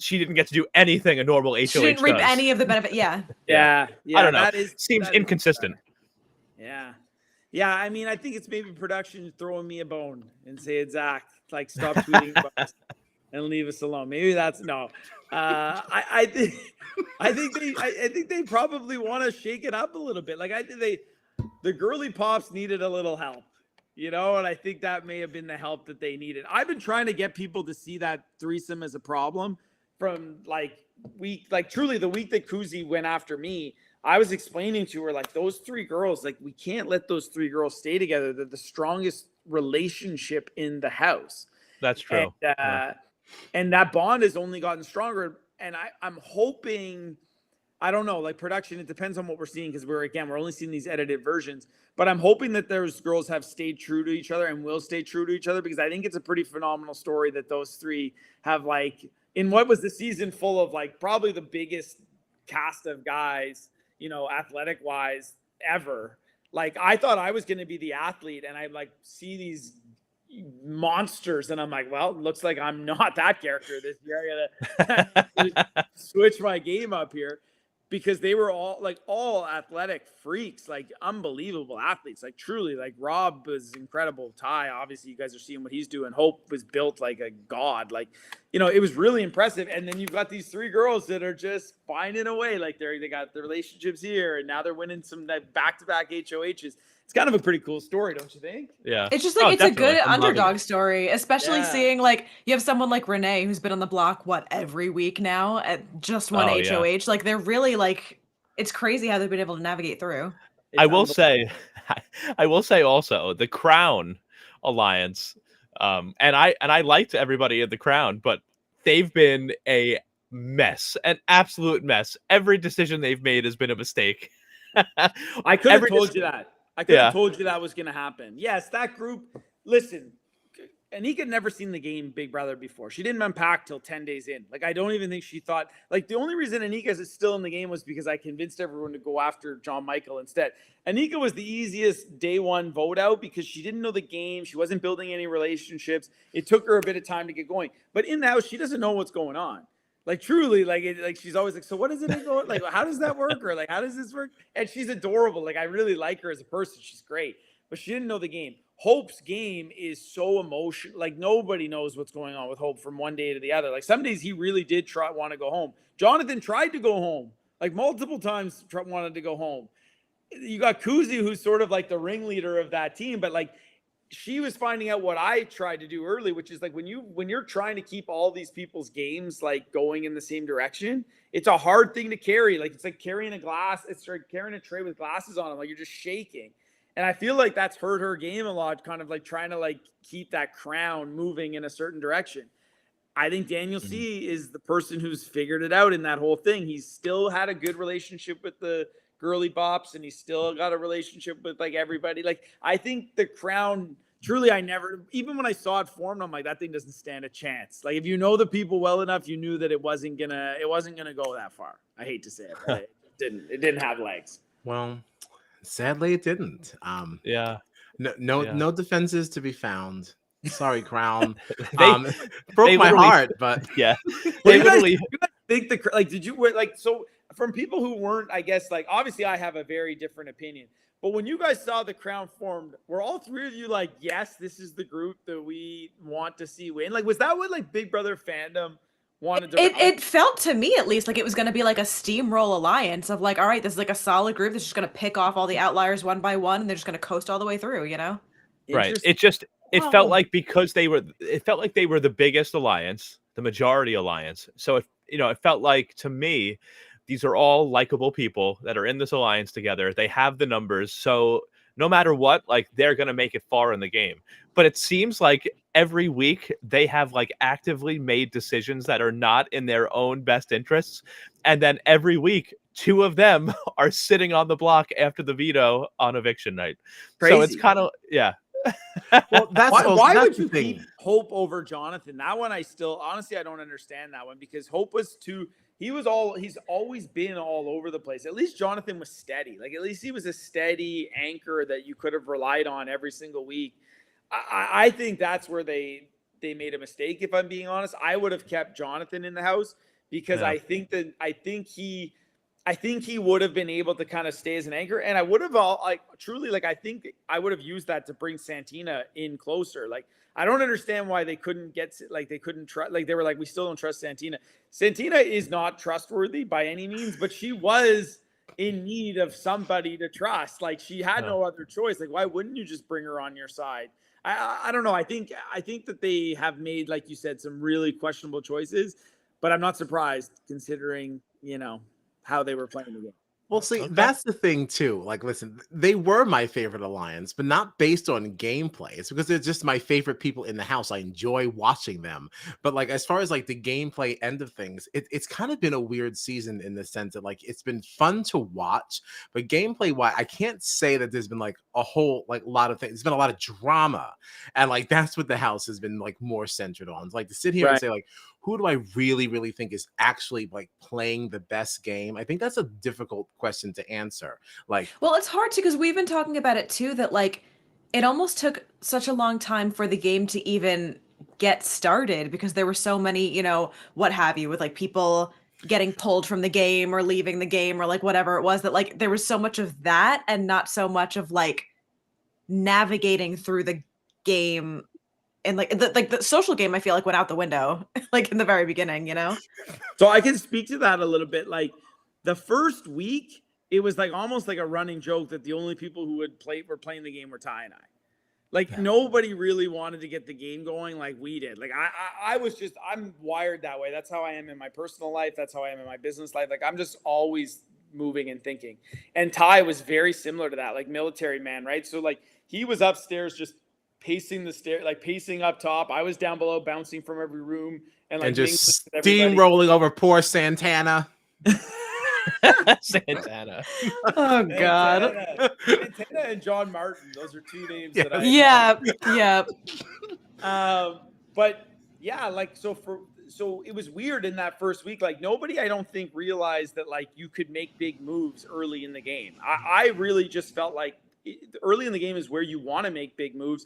she didn't get to do anything a normal HOH She didn't reap does. any of the benefit. Yeah. Yeah. I don't know. Seems inconsistent. Yeah. I mean, I think it's maybe production throwing me a bone and saying, Zach, like, stop tweeting about us and leave us alone. Maybe that's no. I think they probably want to shake it up a little bit. Like I think the girly pops needed a little help. You know, and I think that may have been the help that they needed. I've been trying to get people to see that threesome as a problem from truly the week that Kuzi went after me. I was explaining to her, like, those three girls, like, we can't let those three girls stay together. They're the strongest relationship in the house. That's true. And that bond has only gotten stronger. And I'm hoping, I don't know, like production, it depends on what we're seeing because we're only seeing these edited versions. But I'm hoping that those girls have stayed true to each other and will stay true to each other, because I think it's a pretty phenomenal story that those three have, like, in what was the season full of like probably the biggest cast of guys, athletic wise ever. Like, I thought I was going to be the athlete, and I like see these monsters, and I'm like, well, it looks like I'm not that character this year. I gotta switch my game up here, because they were all athletic freaks, like unbelievable athletes, like truly. Like Rob was incredible. Ty, obviously you guys are seeing what he's doing. Hope was built like a god. Like, it was really impressive. And then you've got these three girls that are just finding a way. Like they got the relationships here, and now they're winning some back-to-back HOHs. It's kind of a pretty cool story, don't you think? Yeah. It's just like, it's definitely. a good I'm loving underdog it. story, especially seeing like you have someone like Renee who's been on the block every week now at just one HOH. Yeah. Like they're really like, it's crazy how they've been able to navigate through. I will say also the Crown Alliance, and I liked everybody at the Crown, but they've been a mess, an absolute mess. Every decision they've made has been a mistake. I could have told you that. I could have told you that was going to happen. Yes, that group. Listen, Anika had never seen the game Big Brother before. She didn't unpack till 10 days in. Like, I don't even think she thought, like, the only reason Anika is still in the game was because I convinced everyone to go after John Michael instead. Anika was the easiest day one vote out because she didn't know the game. She wasn't building any relationships. It took her a bit of time to get going. But in the house, she doesn't know what's going on. Like, truly, like she's always like, so what is it going? Like, how does that work? Or like, how does this work? And she's adorable. Like, I really like her as a person. She's great. But she didn't know the game. Hope's game is so emotional. Like, nobody knows what's going on with Hope from one day to the other. Like, some days he really did want to go home. Jonathan tried to go home, like multiple times wanted to go home. You got Kuzi, who's sort of like the ringleader of that team, but like, she was finding out what I tried to do early, which is like when you're trying to keep all these people's games like going in the same direction, it's a hard thing to carry. Like, it's like carrying a glass, it's like carrying a tray with glasses on them, like you're just shaking. And I feel like that's hurt her game a lot, kind of like trying to like keep that crown moving in a certain direction. I think Daniel C is the person who's figured it out in that whole thing. He's still had a good relationship with the girly bops, and he's still got a relationship with like everybody. Like, I think the crown, truly, even when I saw it formed, I'm like, that thing doesn't stand a chance. Like, if you know the people well enough, you knew that it wasn't gonna go that far. I hate to say it, but it didn't have legs. Well, sadly it didn't. Yeah. No defenses to be found. Sorry, Crown. They Broke my heart, but yeah. Well, you guys think did you like, so from people who weren't, I guess, like, obviously I have a very different opinion, but when you guys saw the crown formed, were all three of you like, yes, this is the group that we want to see win? Like, was that what like Big Brother fandom wanted to? It felt to me at least like it was going to be like a steamroll alliance of like, all right, this is like a solid group that's just going to pick off all the outliers one by one, and they're just going to coast all the way through, Right. It felt like because they were the biggest alliance, the majority alliance. So it felt like, to me, these are all likable people that are in this alliance together. They have the numbers, so no matter what, like, they're going to make it far in the game. But it seems like every week they have like actively made decisions that are not in their own best interests, and then every week 2 of them are sitting on the block after the veto on eviction night. Crazy. So it's kind of well, why would you keep Hope over Jonathan? That one, I still honestly I don't understand that one, because Hope was he's always been all over the place. At least Jonathan was steady. Like, at least he was a steady anchor that you could have relied on every single week. I think that's where they made a mistake. If I'm being honest, I would have kept Jonathan in the house, because I think he would have been able to kind of stay as an anchor, and I would have I think I would have used that to bring Santina in closer. Like, I don't understand why they couldn't trust. Like, they were like, we still don't trust Santina. Santina is not trustworthy by any means, but she was in need of somebody to trust. Like, she had no other choice. Like, why wouldn't you just bring her on your side? I don't know. I think that they have made, like you said, some really questionable choices, but I'm not surprised considering, how they were playing the game. Well, see, Okay. that's the thing too. Like, listen, they were my favorite alliance, but not based on gameplay. It's because they're just my favorite people in the house. I enjoy watching them. But like, as far as like the gameplay end of things, it's kind of been a weird season in the sense that like it's been fun to watch, but gameplay wise, I can't say that there's been like a whole like lot of things. There's been a lot of drama, and like that's what the house has been like more centered on. It's like to sit here and Right. say like, who do I really, really think is actually like playing the best game? I think that's a difficult question to answer. Like, Well, it's hard to because we've been talking about it too, that like it almost took such a long time for the game to even get started because there were so many, what have you, with like people getting pulled from the game or leaving the game or like whatever it was, that like there was so much of that and not so much of like navigating through the game. And like the social game, I feel like went out the window, like in the very beginning, So I can speak to that a little bit. Like the first week, it was like almost like a running joke that the only people who were playing the game were Ty and I. Like nobody really wanted to get the game going like we did. Like I'm wired that way. That's how I am in my personal life. That's how I am in my business life. Like I'm just always moving and thinking. And Ty was very similar to that, like military man, right? So like he was upstairs just pacing the stair, like pacing up top. I was down below bouncing from every room and like and just mingling with everybody. steamrolling over poor Santana. Santana. Oh God. Santana and John Martin. Those are two names that I Yeah. But yeah, like so it was weird in that first week. Like nobody, I don't think, realized that like you could make big moves early in the game. I really just felt like early in the game is where you want to make big moves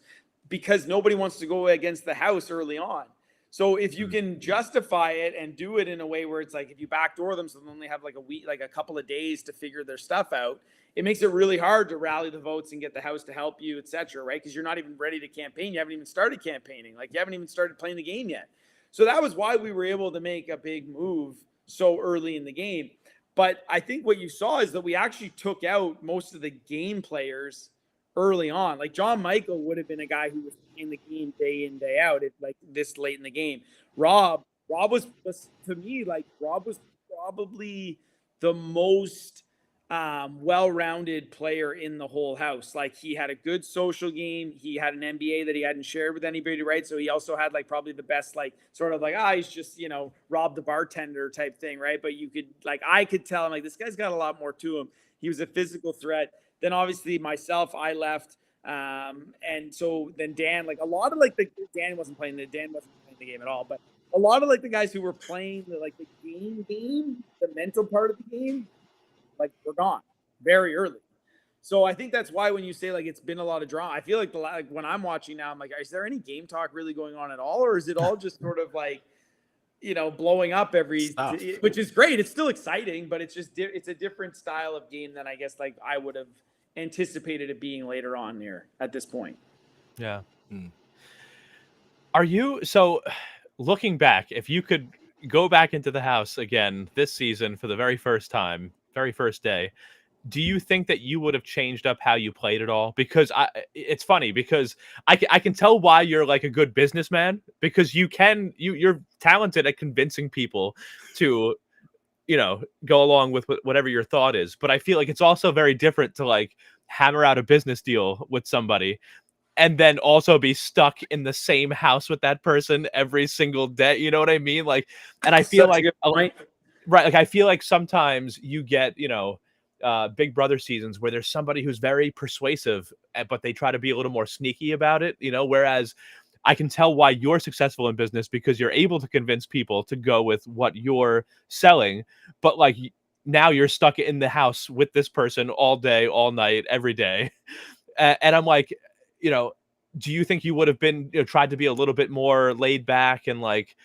because nobody wants to go against the house early on. So if you can justify it and do it in a way where it's like if you backdoor them, so they only have like a week, like a couple of days to figure their stuff out, it makes it really hard to rally the votes and get the house to help you, etc. Right? Because you're not even ready to campaign. You haven't even started campaigning. Like you haven't even started playing the game yet. So that was why we were able to make a big move so early in the game. But I think what you saw is that we actually took out most of the game players early on. Like John Michael would have been a guy who was in the game day in, day out, like this late in the game. Rob was, to me, like Rob was probably the most well-rounded player in the whole house. Like he had a good social game. He had an MBA that he hadn't shared with anybody, right? So he also had like probably the best, like sort of like, he's just, Rob the bartender type thing, right? But you could like, I could tell him like, this guy's got a lot more to him. He was a physical threat. Then obviously myself, I left. And so then Dan, like a lot of like Dan wasn't playing the game at all, but a lot of like the guys who were playing the game, the mental part of the game, like we're gone very early. So I think that's why when you say like it's been a lot of drama, I feel like when I'm watching now, I'm like, is there any game talk really going on at all, or is it all just sort of like blowing up which is great. It's still exciting, but it's just it's a different style of game than I guess like I would have anticipated it being later on here at this point. Yeah. Are you, so looking back, if you could go back into the house again this season for the very first time, very first day, do you think that you would have changed up how you played at all? Because it's funny because I can tell why you're like a good businessman, because you're talented at convincing people to, go along with whatever your thought is. But I feel like it's also very different to like hammer out a business deal with somebody and then also be stuck in the same house with that person every single day. You know what I mean? Like, and I feel like, right. Like, I feel like sometimes you get, Big Brother seasons where there's somebody who's very persuasive, but they try to be a little more sneaky about it, whereas I can tell why you're successful in business because you're able to convince people to go with what you're selling. But like now you're stuck in the house with this person all day, all night, every day. And I'm like, do you think you would have been tried to be a little bit more laid back and like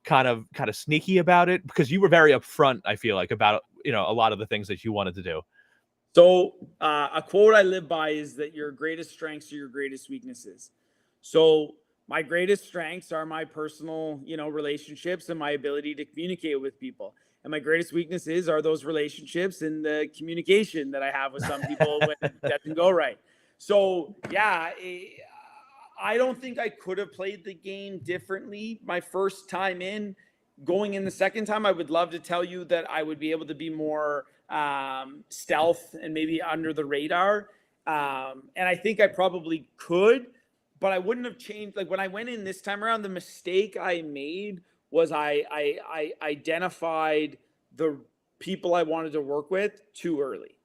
kind of sneaky about it, because you were very upfront, I feel like, about a lot of the things that you wanted to do? So a quote I live by is that your greatest strengths are your greatest weaknesses. So my greatest strengths are my personal, relationships and my ability to communicate with people. And my greatest weaknesses are those relationships and the communication that I have with some people when it doesn't go right. So yeah, I don't think I could have played the game differently my first time in. going in the second time, I would love to tell you that I would be able to be more stealth and maybe under the radar. And I think I probably could, but I wouldn't have changed. Like when I went in this time around, the mistake I made was I identified the people I wanted to work with too early.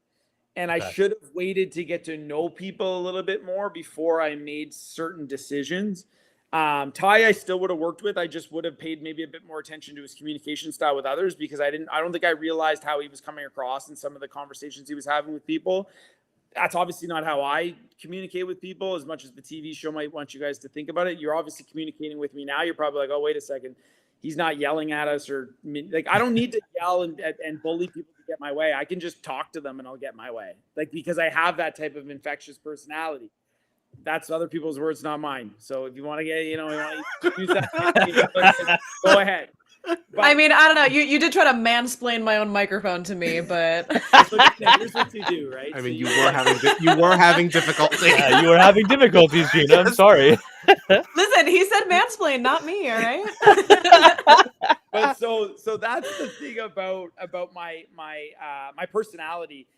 And I should have waited to get to know people a little bit more before I made certain decisions. Ty, I still would have worked with. I just would have paid maybe a bit more attention to his communication style with others because I don't think I realized how he was coming across in some of the conversations he was having with people. That's obviously not how I communicate with people as much as the TV show might want you guys to think about it. You're obviously communicating with me now. You're probably like, oh, wait a second. He's not yelling at us or like, I don't need to yell and bully people to get my way. I can just talk to them and I'll get my way. Like, because I have that type of infectious personality. That's other people's words, not mine. So if you want to get, use that, go ahead. But, I mean, I don't know. You did try to mansplain my own microphone to me, but here's what you do, right? I mean, you were having difficulty. Yeah, you were having difficulties, Gina. I'm sorry. Listen, he said mansplain, not me. All right. But so that's the thing about my personality.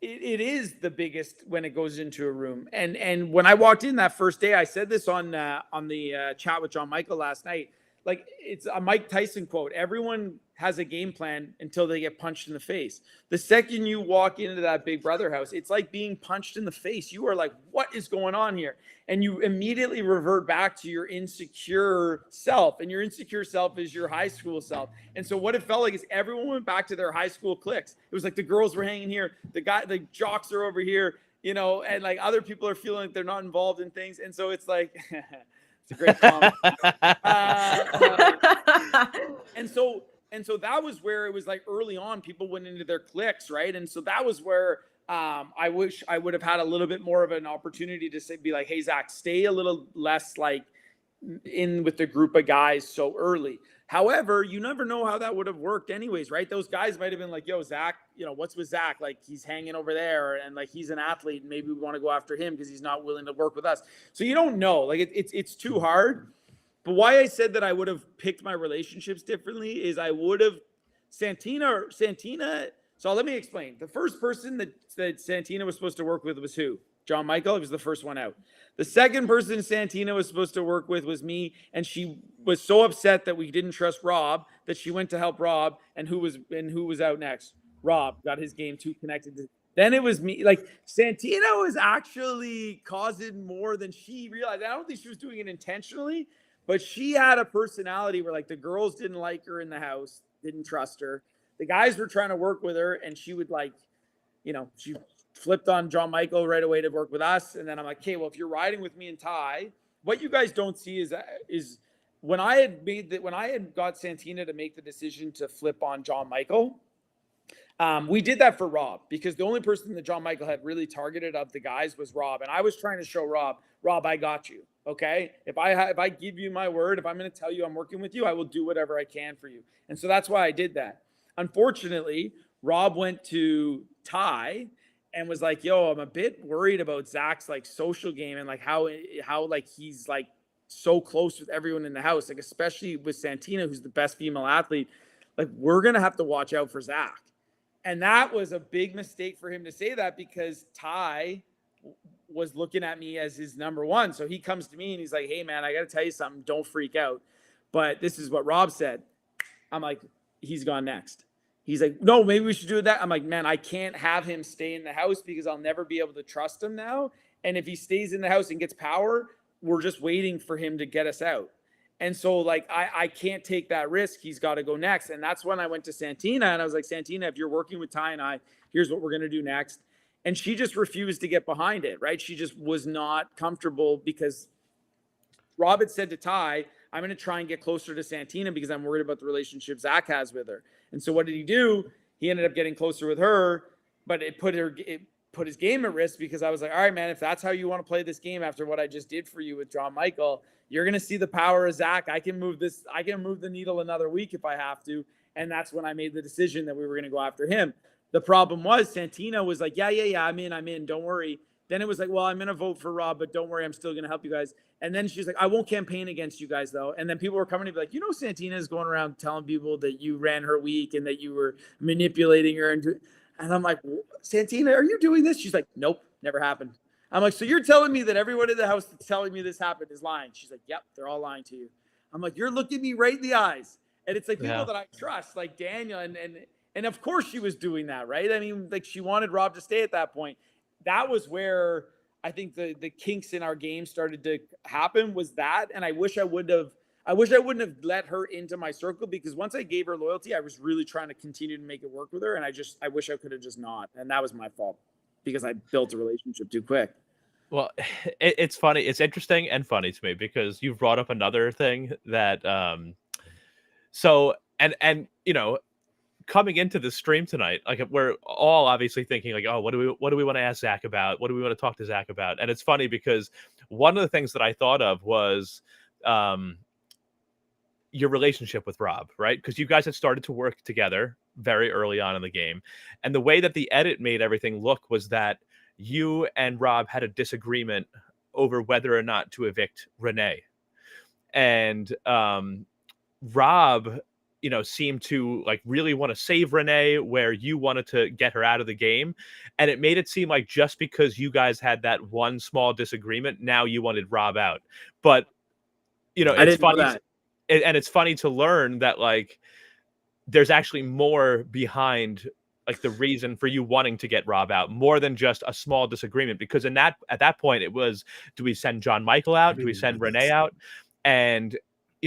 It is the biggest when it goes into a room. And when I walked in that first day, I said this on the chat with John Michael last night. Like, it's a Mike Tyson quote. Everyone has a game plan until they get punched in the face. The second you walk into that Big Brother house, it's like being punched in the face. You are like, what is going on here? And you immediately revert back to your insecure self. And your insecure self is your high school self. And so what it felt like is everyone went back to their high school cliques. It was like the girls were hanging here. The jocks are over here, and like other people are feeling like they're not involved in things. And so it's like... It's a great comment. And so that was where it was like early on, people went into their cliques, right? And so that was where I wish I would have had a little bit more of an opportunity to be like, hey, Zach, stay a little less like in with the group of guys so early. However, you never know how that would have worked anyways, right? Those guys might have been like, yo, Zach, what's with Zach? Like, he's hanging over there and like, he's an athlete. And maybe we want to go after him because he's not willing to work with us. So you don't know, like it's too hard. But why I said that I would have picked my relationships differently is I would have Santina. So let me explain. The first person that Santina was supposed to work with was who? John Michael. He was the first one out. The second person Santina was supposed to work with was me, and she was so upset that we didn't trust Rob that she went to help Rob. And who was out next? Rob got his game too connected to. Then it was me. Like, Santina was actually causing more than she realized. I don't think she was doing it intentionally, but she had a personality where like the girls didn't like her in the house, didn't trust her. The guys were trying to work with her, and she would like, she flipped on John Michael right away to work with us. And then I'm like, okay, well, if you're riding with me and Ty, what you guys don't see is when I had got Santina to make the decision to flip on John Michael, we did that for Rob because the only person that John Michael had really targeted of the guys was Rob. And I was trying to show Rob, I got you. Okay. If I give you my word, if I'm going to tell you I'm working with you, I will do whatever I can for you. And so that's why I did that. Unfortunately, Rob went to Ty and was like, yo, I'm a bit worried about Zach's like social game and like how like he's like so close with everyone in the house, like especially with Santina, who's the best female athlete. Like, we're going to have to watch out for Zach. And that was a big mistake for him to say that because Ty was looking at me as his number one. So he comes to me and he's like, hey man, I got to tell you something. Don't freak out. But this is what Rob said. I'm like, he's gone next. He's like, no, maybe we should do that. I'm like, man, I can't have him stay in the house because I'll never be able to trust him now. And if he stays in the house and gets power, we're just waiting for him to get us out. And so like, I can't take that risk. He's got to go next. And that's when I went to Santina and I was like, Santina, if you're working with Ty and I, here's what we're going to do next. And she just refused to get behind it, right? She just was not comfortable because Rob had said to Ty, I'm going to try and get closer to Santina because I'm worried about the relationship Zach has with her. And so what did he do? He ended up getting closer with her, but it put his game at risk because I was like, all right, man, if that's how you want to play this game after what I just did for you with John Michael, you're going to see the power of Zach. I can move the needle another week if I have to. And that's when I made the decision that we were going to go after him. The problem was Santina was like, yeah, I'm in. Don't worry. Then it was like, well, I'm going to vote for Rob, but don't worry, I'm still going to help you guys. And then she's like, I won't campaign against you guys, though. And then people were coming to be like, Santina is going around telling people that you ran her week and that you were manipulating her. And I'm like, Santina, are you doing this? She's like, nope, never happened. I'm like, so you're telling me that everyone in the house that's telling me this happened is lying? She's like, yep, they're all lying to you. I'm like, you're looking me right in the eyes. And it's like people that I trust, like Daniel. And of course she was doing that, right? I mean, like she wanted Rob to stay at that point. That was where I think the kinks in our game started to happen, was that. And I wish I wouldn't have let her into my circle, because once I gave her loyalty, I was really trying to continue to make it work with her. And I wish I could have just not. And that was my fault, because I built a relationship too quick. Well, it's funny. It's interesting and funny to me, because you've brought up another thing that, so, and, coming into the stream tonight, like we're all obviously thinking like, oh, what do we want to ask Zach about? What do we want to talk to Zach about? And it's funny because one of the things that I thought of was your relationship with Rob, right? Because you guys had started to work together very early on in the game. And the way that the edit made everything look was that you and Rob had a disagreement over whether or not to evict Renee. And Rob, seemed to like really want to save Renee, where you wanted to get her out of the game. And it made it seem like just because you guys had that one small disagreement, now you wanted Rob out. But, it's funny. And it's funny to learn that like there's actually more behind like the reason for you wanting to get Rob out, more than just a small disagreement. Because at that point it was, do we send John Michael out? Do we send Renee out? And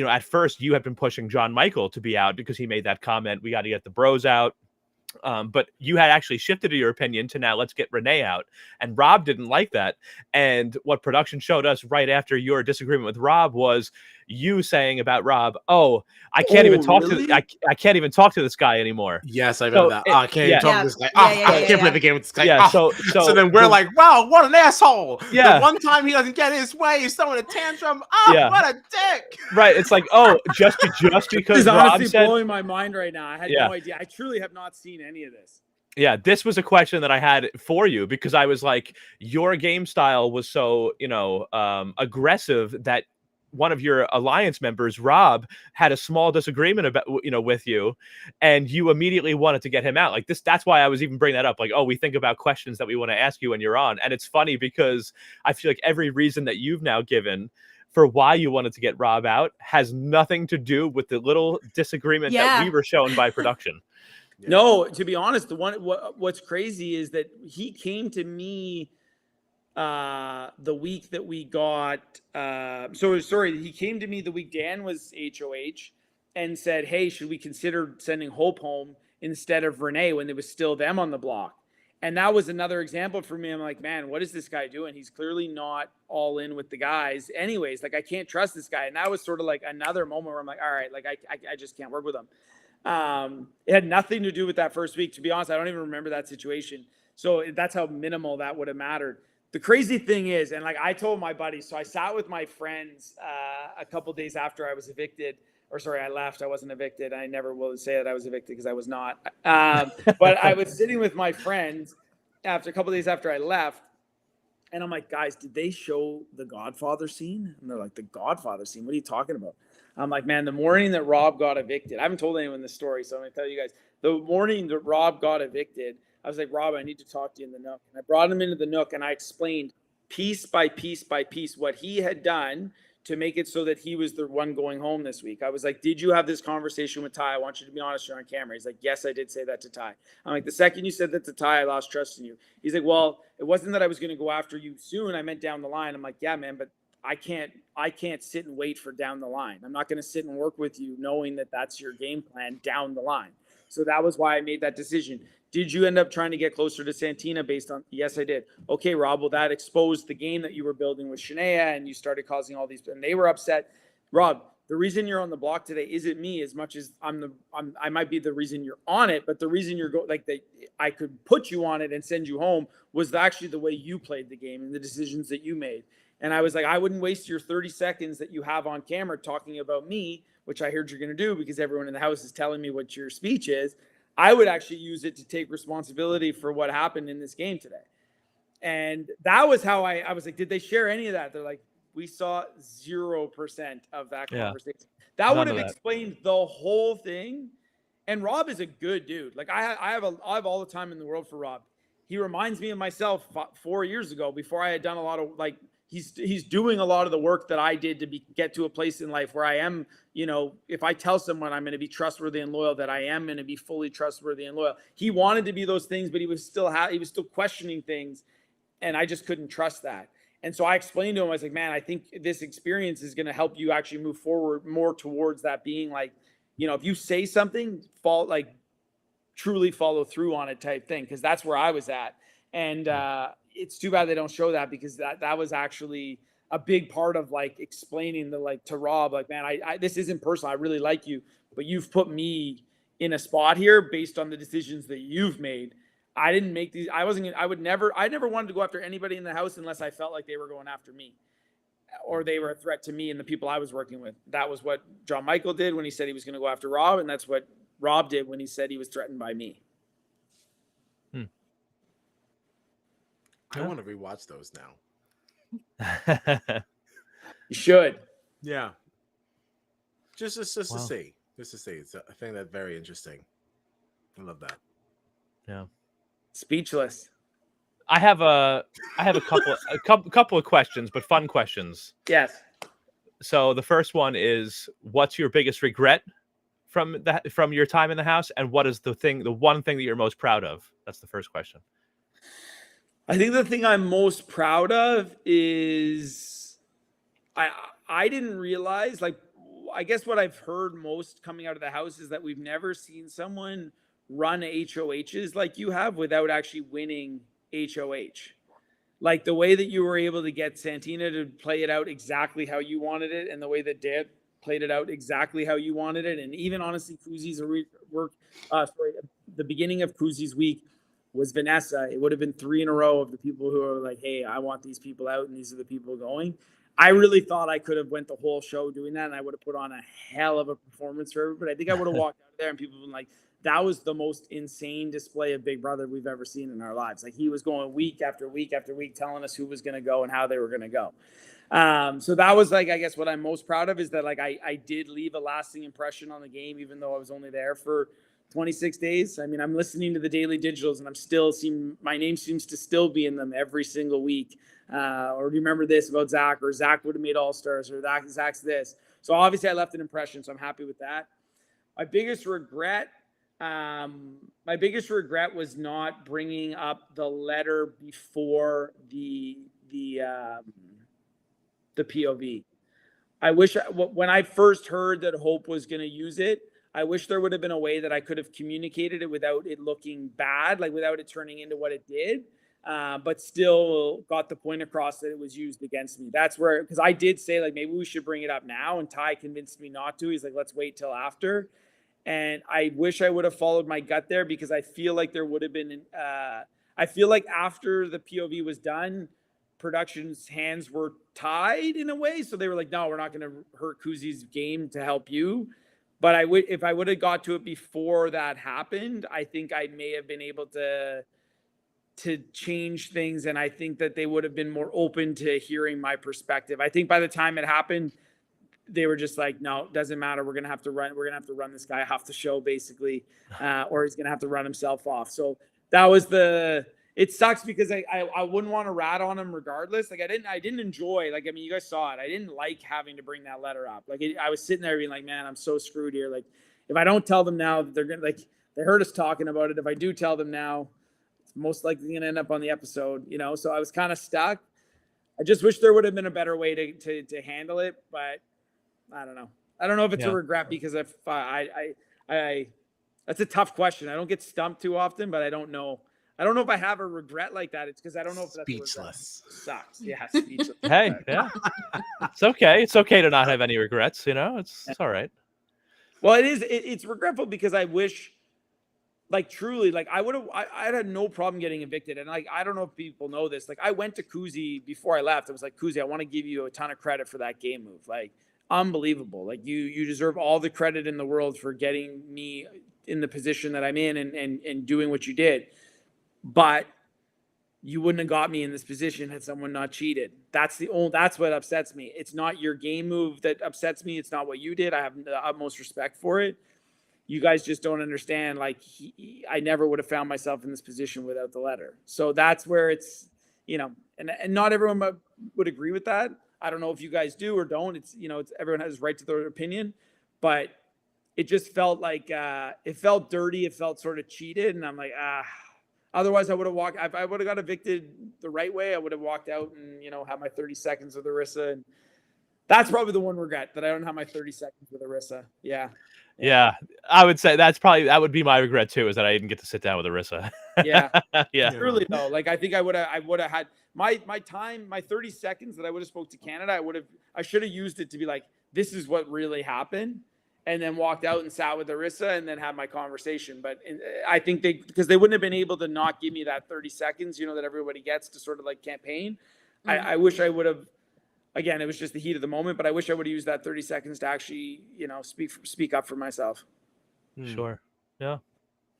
at first you had been pushing John Michael to be out because he made that comment, we got to get the bros out. But you had actually shifted your opinion to now let's get Renee out. And Rob didn't like that. And what production showed us right after your disagreement with Rob was you saying about Rob, oh, I can't even talk to I can't even talk to this guy anymore. Yes, I remember that. I can't even talk to this guy. I can't play the game with this guy. Yeah, so then we're like, wow, what an asshole. Yeah. The one time he doesn't get his way, he's throwing a tantrum. What a dick. Right. It's like, oh, just because Rob honestly said, blowing my mind right now. I had no idea. I truly have not seen any of this. Yeah, this was a question that I had for you, because I was like, your game style was so, aggressive that one of your alliance members, Rob, had a small disagreement about, with you, and you immediately wanted to get him out. Like this, that's why I was even bringing that up. Like, oh, we think about questions that we want to ask you when you're on. And it's funny because I feel like every reason that you've now given for why you wanted to get Rob out has nothing to do with the little disagreement that we were shown by production. Yeah. No, to be honest, what's crazy is that he came to me the week that we got he came to me the week Dan was HOH and said, hey, should we consider sending Hope home instead of Renee when there was still them on the block? And that was another example for me. I'm like, man, what is this guy doing? He's clearly not all in with the guys anyways. Like, I can't trust this guy. And that was sort of like another moment where I'm like, all right, like I just can't work with him. It had nothing to do with that first week. To be honest, I don't even remember that situation. So that's how minimal that would have mattered. The crazy thing is, and like I told my buddies, so I sat with my friends a couple days after I was evicted, I left. I wasn't evicted. I never will say that I was evicted because I was not. But I was sitting with my friends after a couple days after I left, and I'm like, guys, did they show the Godfather scene? And they're like, the Godfather scene? What are you talking about? I'm like, man, the morning that Rob got evicted, I haven't told anyone this story, so I'm going to tell you guys. The morning that Rob got evicted, I was like, Rob, I need to talk to you in the Nook. And I brought him into the Nook, and I explained piece by piece by piece what he had done to make it so that he was the one going home this week. I was like, did you have this conversation with Ty? I want you to be honest, you're on camera. He's like, yes, I did say that to Ty. I'm like, the second you said that to Ty, I lost trust in you. He's like, well, it wasn't that I was going to go after you soon. I meant down the line. I'm like, yeah, man, but I can't sit and wait for down the line. I'm not going to sit and work with you knowing that that's your game plan down the line. So that was why I made that decision. Did you end up trying to get closer to Santina based on? Yes, I did. Okay, Rob, well, that exposed the game that you were building with Shania, and you started causing all these, and they were upset. Rob, the reason you're on the block today isn't me as much as I might be the reason you're on it, but the reason you're I could put you on it and send you home was actually the way you played the game and the decisions that you made. And I was like, I wouldn't waste your 30 seconds that you have on camera talking about me, which I heard you're going to do because everyone in the house is telling me what your speech is. I would actually use it to take responsibility for what happened in this game today. And that was how I was like, did they share any of that? They're like, we saw 0% of that Yeah. conversation. That None would of have that. explained the whole thing. And Rob is a good dude. Like I have all the time in the world for Rob. He reminds me of myself 4 years ago before I had done a lot of like, he's doing a lot of the work that I did to get to a place in life where I am, you know, if I tell someone I'm going to be trustworthy and loyal, that I am going to be fully trustworthy and loyal. He wanted to be those things, but he was still questioning things. And I just couldn't trust that. And so I explained to him, I was like, man, I think this experience is going to help you actually move forward more towards that being like, you know, if you say something, truly follow through on it type thing. Cause that's where I was at. And it's too bad they don't show that, because that was actually a big part of like explaining to Rob, like, man, I this isn't personal. I really like you, but you've put me in a spot here based on the decisions that you've made. I didn't make these. I never wanted to go after anybody in the house unless I felt like they were going after me or they were a threat to me and the people I was working with. That was what John Michael did when he said he was going to go after Rob. And that's what Rob did when he said he was threatened by me. I want to rewatch those now. You should. Yeah. Just Wow. to see. Just to see. I think that's very interesting. I love that. Yeah. Speechless. I have a couple of questions, but fun questions. Yes. So the first one is, what's your biggest regret from your time in the house, and what is the one thing that you're most proud of? That's the first question. I think the thing I'm most proud of is I didn't realize, like, I guess what I've heard most coming out of the house is that we've never seen someone run HOHs like you have without actually winning HOH. Like the way that you were able to get Santina to play it out exactly how you wanted it, and the way that Dad played it out exactly how you wanted it. And even honestly, the beginning of Kuzi's week was Vanessa. It would have been 3 in a row of the people who are like, hey, I want these people out, and these are the people going. I really thought I could have went the whole show doing that, and I would have put on a hell of a performance for everybody. I think I would have walked out of there and people would have been like, that was the most insane display of Big Brother we've ever seen in our lives. Like, he was going week after week after week telling us who was going to go and how they were going to go. So that was, like, I guess what I'm most proud of is that, like, I did leave a lasting impression on the game, even though I was only there for 26 days. I mean, I'm listening to the daily digitals and I'm still seeing my name seems to still be in them every single week. Or do you remember this about Zach, or Zach would have made All-Stars, or Zach's this. So obviously I left an impression, so I'm happy with that. My biggest regret was not bringing up the letter before the POV. I wish when I first heard that Hope was going to use it, I wish there would have been a way that I could have communicated it without it looking bad, like without it turning into what it did, but still got the point across that it was used against me. That's where, because I did say, like, maybe we should bring it up now, and Ty convinced me not to. He's like, let's wait till after. And I wish I would have followed my gut there, because I feel like there would have been, I feel like after the POV was done, production's hands were tied in a way. So they were like, no, we're not going to hurt Kuzi's game to help you. But if I would have got to it before that happened, I think I may have been able to change things. And I think that they would have been more open to hearing my perspective. I think by the time it happened, they were just like, no, it doesn't matter. We're going to have to run this guy off the show, basically, or he's going to have to run himself off. So that was it sucks, because I wouldn't want to rat on him regardless. Like, I didn't enjoy, like, I mean, you guys saw it. I didn't like having to bring that letter up. Like, I was sitting there being like, man, I'm so screwed here. Like, if I don't tell them now, they're going to, like, they heard us talking about it. If I do tell them now, it's most likely going to end up on the episode, you know? So I was kind of stuck. I just wish there would have been a better way to handle it, but I don't know. I don't know if it's a regret, because if I that's a tough question. I don't get stumped too often, but I don't know. I don't know if I have a regret like that. It's because I don't know if that's speechless. Sucks. Yeah, speechless. Hey, yeah, it's okay. It's okay to not have any regrets. You know, it's all right. Well, it is. It's regretful, because I wish, like, truly, like, I had no problem getting evicted. And, like, I don't know if people know this. Like, I went to Kuzi before I left. I was like, Kuzi, I want to give you a ton of credit for that game move. Like, unbelievable. Like, you deserve all the credit in the world for getting me in the position that I'm in and doing what you did. But you wouldn't have got me in this position had someone not cheated. That's what upsets me. It's not your game move that upsets me. It's not what you did. I have the utmost respect for it. You guys just don't understand. Like I never would have found myself in this position without the letter. So that's where it's, and not everyone would agree with that. I don't know if you guys do or don't. It's, everyone has right to their opinion, but it just felt like, it felt dirty. It felt sort of cheated. And I'm like, otherwise I would have walked, if I would have got evicted the right way, I would have walked out and, had my 30 seconds with Arissa. And that's probably the one regret, that I don't have my 30 seconds with Arissa. Yeah, I would say that would be my regret too, is that I didn't get to sit down with Arissa. Yeah. Yeah. Truly though, like I think I would have had my time, my 30 seconds that I would have spoke to Canada. I should have used it to be like, this is what really happened, and then walked out and sat with Arissa and then had my conversation. But I think because they wouldn't have been able to not give me that 30 seconds, that everybody gets to sort of like campaign. Mm-hmm. I wish I would have. Again, it was just the heat of the moment, but I wish I would have used that 30 seconds to actually, speak up for myself. Sure. Yeah.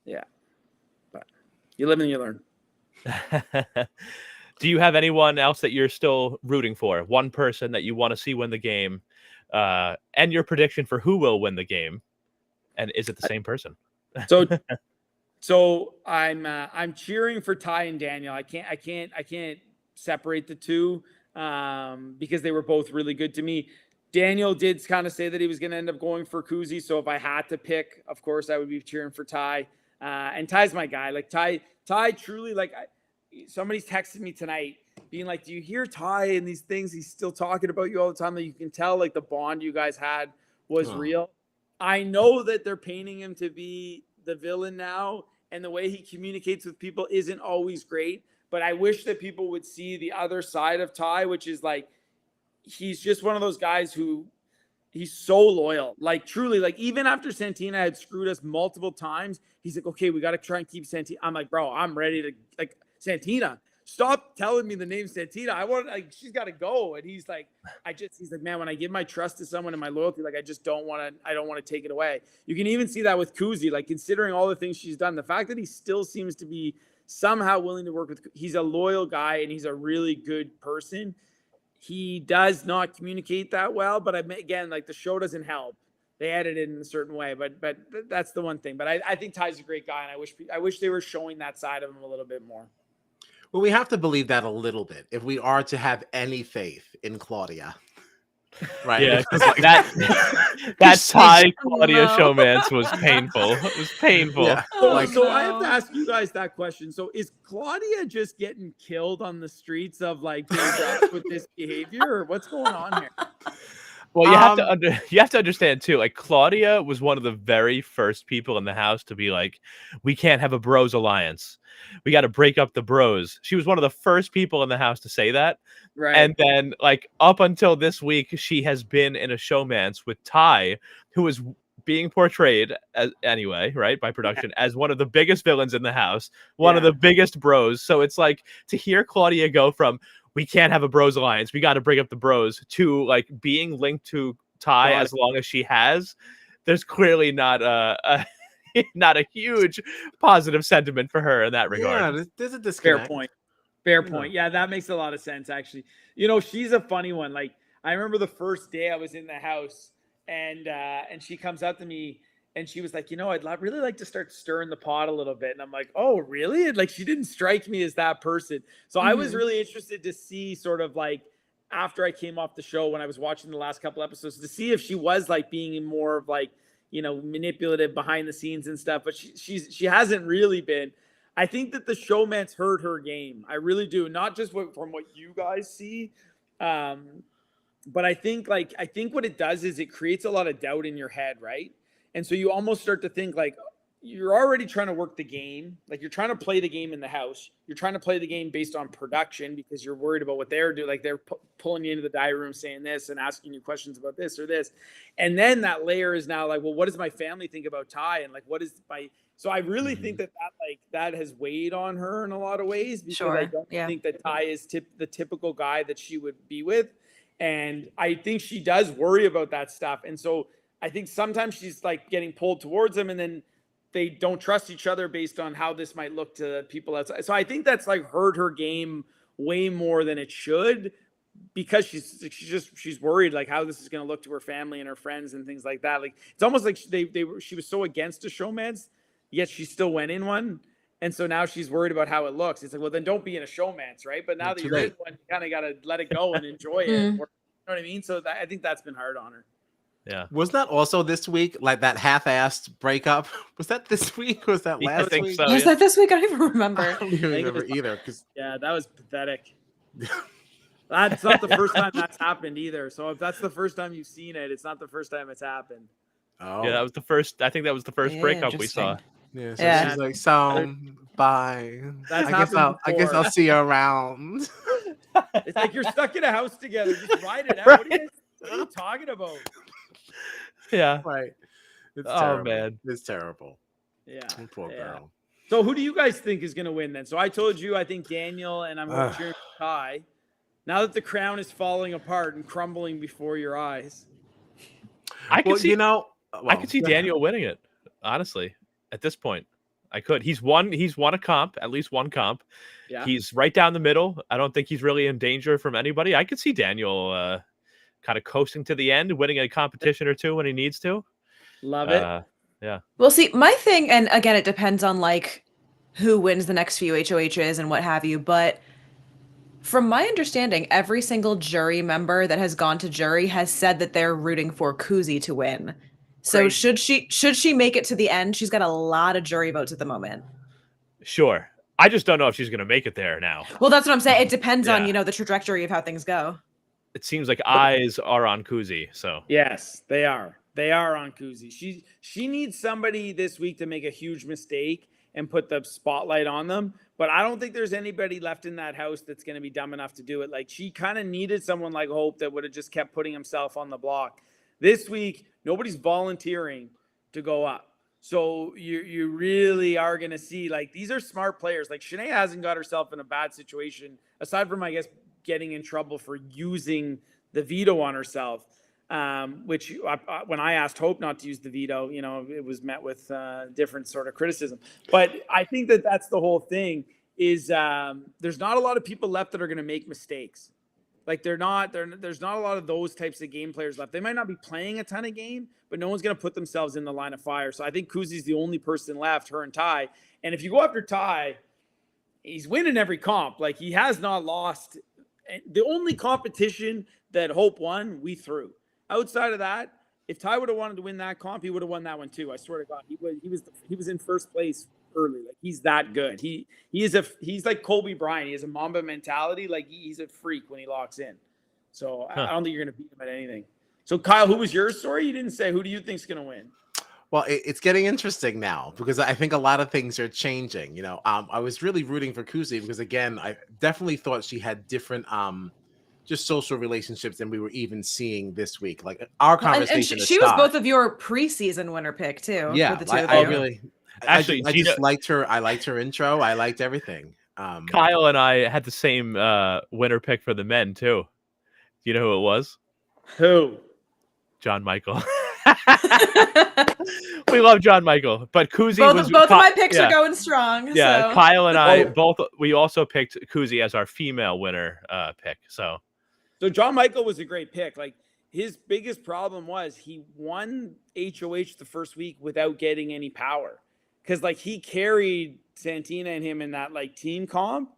Yeah. But you live and you learn. Do you have anyone else that you're still rooting for? One person that you want to see win the game, and your prediction for who will win the game? And is it the same person? So I'm cheering for Ty and Daniel. I can't separate the two. Because they were both really good to me. Daniel did kind of say that he was going to end up going for Kuzi. So if I had to pick, of course, I would be cheering for Ty. And Ty's my guy. Like Ty truly, like somebody's texted me tonight being like, do you hear Ty and these things? He's still talking about you all the time. That you can tell like the bond you guys had was real. I know that they're painting him to be the villain now. And the way he communicates with people isn't always great. But I wish that people would see the other side of Ty, which is like, he's just one of those guys who he's so loyal. Like truly, like even after Santina had screwed us multiple times, he's like, okay, we got to try and keep Santina. I'm like, bro, I'm ready to like Santina. Stop telling me the name Santina. I want she's got to go. And he's like, he's like, man, when I give my trust to someone and my loyalty, like I don't want to take it away. You can even see that with Kuzi, like considering all the things she's done, the fact that he still seems to be somehow willing to work with, he's a loyal guy and he's a really good person. He does not communicate that well, but again, like the show doesn't help. They edit it in a certain way, but that's the one thing. But I think Ty's a great guy, and I wish they were showing that side of him a little bit more. Well, we have to believe that a little bit if we are to have any faith in Claudia. Right. Yeah, that Ty Claudia showmance was painful. It was painful. Yeah. So I have to ask you guys that question. So is Claudia just getting killed on the streets of like with this behavior, or what's going on here? Well, you have to understand too. Like Claudia was one of the very first people in the house to be like, we can't have a bros alliance. We got to break up the bros. She was one of the first people in the house to say that. Right. And then like up until this week, she has been in a showmance with Ty, who is being portrayed as right, by production as one of the biggest villains in the house, one of the biggest bros. So it's like to hear Claudia go from, we can't have a bros alliance, we got to break up the bros, to like being linked to Ty as long as she has. There's clearly not a huge positive sentiment for her in that regard. Yeah, there's a disconnect. Fair point. Yeah, that makes a lot of sense, actually. She's a funny one. Like, I remember the first day I was in the house, and she comes up to me, and she was like, I'd really like to start stirring the pot a little bit. And I'm like, oh, really? And like, she didn't strike me as that person. So I was really interested to see sort of like, after I came off the show, when I was watching the last couple episodes, to see if she was like being more of like, manipulative behind the scenes and stuff. But she hasn't really been. I think that the showmance hurt her game. I really do. Not just from what you guys see. But I think what it does is it creates a lot of doubt in your head, right? And so you almost start to think like you're already trying to work the game. Like you're trying to play the game in the house. You're trying to play the game based on production because you're worried about what they're doing. Like they're pulling you into the diary room saying this and asking you questions about this or this. And then that layer is now like, well, what does my family think about Ty? And like, what is so I really think that has weighed on her in a lot of ways because I don't think that Ty is the typical guy that she would be with. And I think she does worry about that stuff. And so I think sometimes she's like getting pulled towards him, and then they don't trust each other based on how this might look to people outside. So I think that's like hurt her game way more than it should, because she's worried like how this is going to look to her family and her friends and things like that. Like it's almost like she was so against a showman's, yet she still went in one. And so now she's worried about how it looks. It's like, well, then don't be in a showman's, right? But now that you're in one, you kind of got to let it go and enjoy it. You know what I mean? So I think that's been hard on her. Yeah. Was that also this week, like that half-assed breakup? Was that this week? Was that last I think week? so. Was that this week? I don't even remember. I don't even remember either. Yeah, that was pathetic. That's not the first time that's happened either. So if that's the first time you've seen it, it's not the first time it's happened. Oh, Yeah, that was the first. I think that was the first breakup we saw. yeah. So Yeah. she's like, so bye. That's I guess I'll see you around. It's like you're stuck in a house together. Just ride it out. What are you talking about? Yeah. Right. It's Oh, terrible. man. It's terrible. Yeah. Poor girl. So who do you guys think is going to win then? So I told you I think Daniel, and I'm cheering for Ty. Now that the crown is falling apart and crumbling before your eyes. I can see. I could see well, Daniel winning it. Honestly, at this point, I could. He's won a comp, at least one comp. Yeah. He's right down the middle. I don't think he's really in danger from anybody. I could see Daniel kind of coasting to the end, winning a competition or two when he needs to. Love it. Yeah. Well, see, my thing, and again, it depends on like who wins the next few HOHs and what have you, but from my understanding, every single jury member that has gone to jury has said that they're rooting for Kuzi to win. So should she make it to the end? She's got a lot of jury votes at the moment. Sure. I just don't know if she's going to make it there now. Well, that's what I'm saying. It depends on, Yeah. the trajectory of how things go. It seems like eyes are on Kuzi. So Yes, they are. They are on Kuzi. She needs somebody this week to make a huge mistake and put the spotlight on them. But I don't think there's anybody left in that house that's going to be dumb enough to do it. Like she kind of needed someone like Hope that would have just kept putting himself on the block. This week, nobody's volunteering to go up. So you really are going to see, like, these are smart players. Like Shanae hasn't got herself in a bad situation, aside from, I guess, getting in trouble for using the veto on herself. Which when I asked Hope not to use the veto, it was met with different sort of criticism. But I think that that's the whole thing is there's not a lot of people left that are going to make mistakes. Like there's not a lot of those types of game players left. They might not be playing a ton of game, but no one's going to put themselves in the line of fire. So I think Kuzi's the only person left, her and Ty. And if you go after Ty, he's winning every comp. Like he has not lost. The only competition that Hope won, we threw. Outside of that, if Ty would have wanted to win that comp, he would have won that one too. I swear to God, he was in first place early. Like he's that good. He's like Kobe Bryant. He has a Mamba mentality. Like he's a freak when he locks in. So I don't think you're going to beat him at anything. So Kyle, who was your story? You didn't say. Who do you think's going to win? Well, it's getting interesting now because I think a lot of things are changing. I was really rooting for Kuzi because again, I definitely thought she had different just social relationships than we were even seeing this week. Like our conversation. And she was both of your preseason winner pick too. Yeah, for the two of I you. really. Actually, I just liked her. I liked her intro. I liked everything. Kyle and I had the same winner pick for the men too. Do you know who it was? Who? John Michael. We love John Michael, but Kuzi both of my picks are going strong. Yeah, so. Kyle and I we also picked Kuzi as our female winner pick. So John Michael was a great pick. Like his biggest problem was he won HOH the first week without getting any power. Because like he carried Santina and him in that like team comp,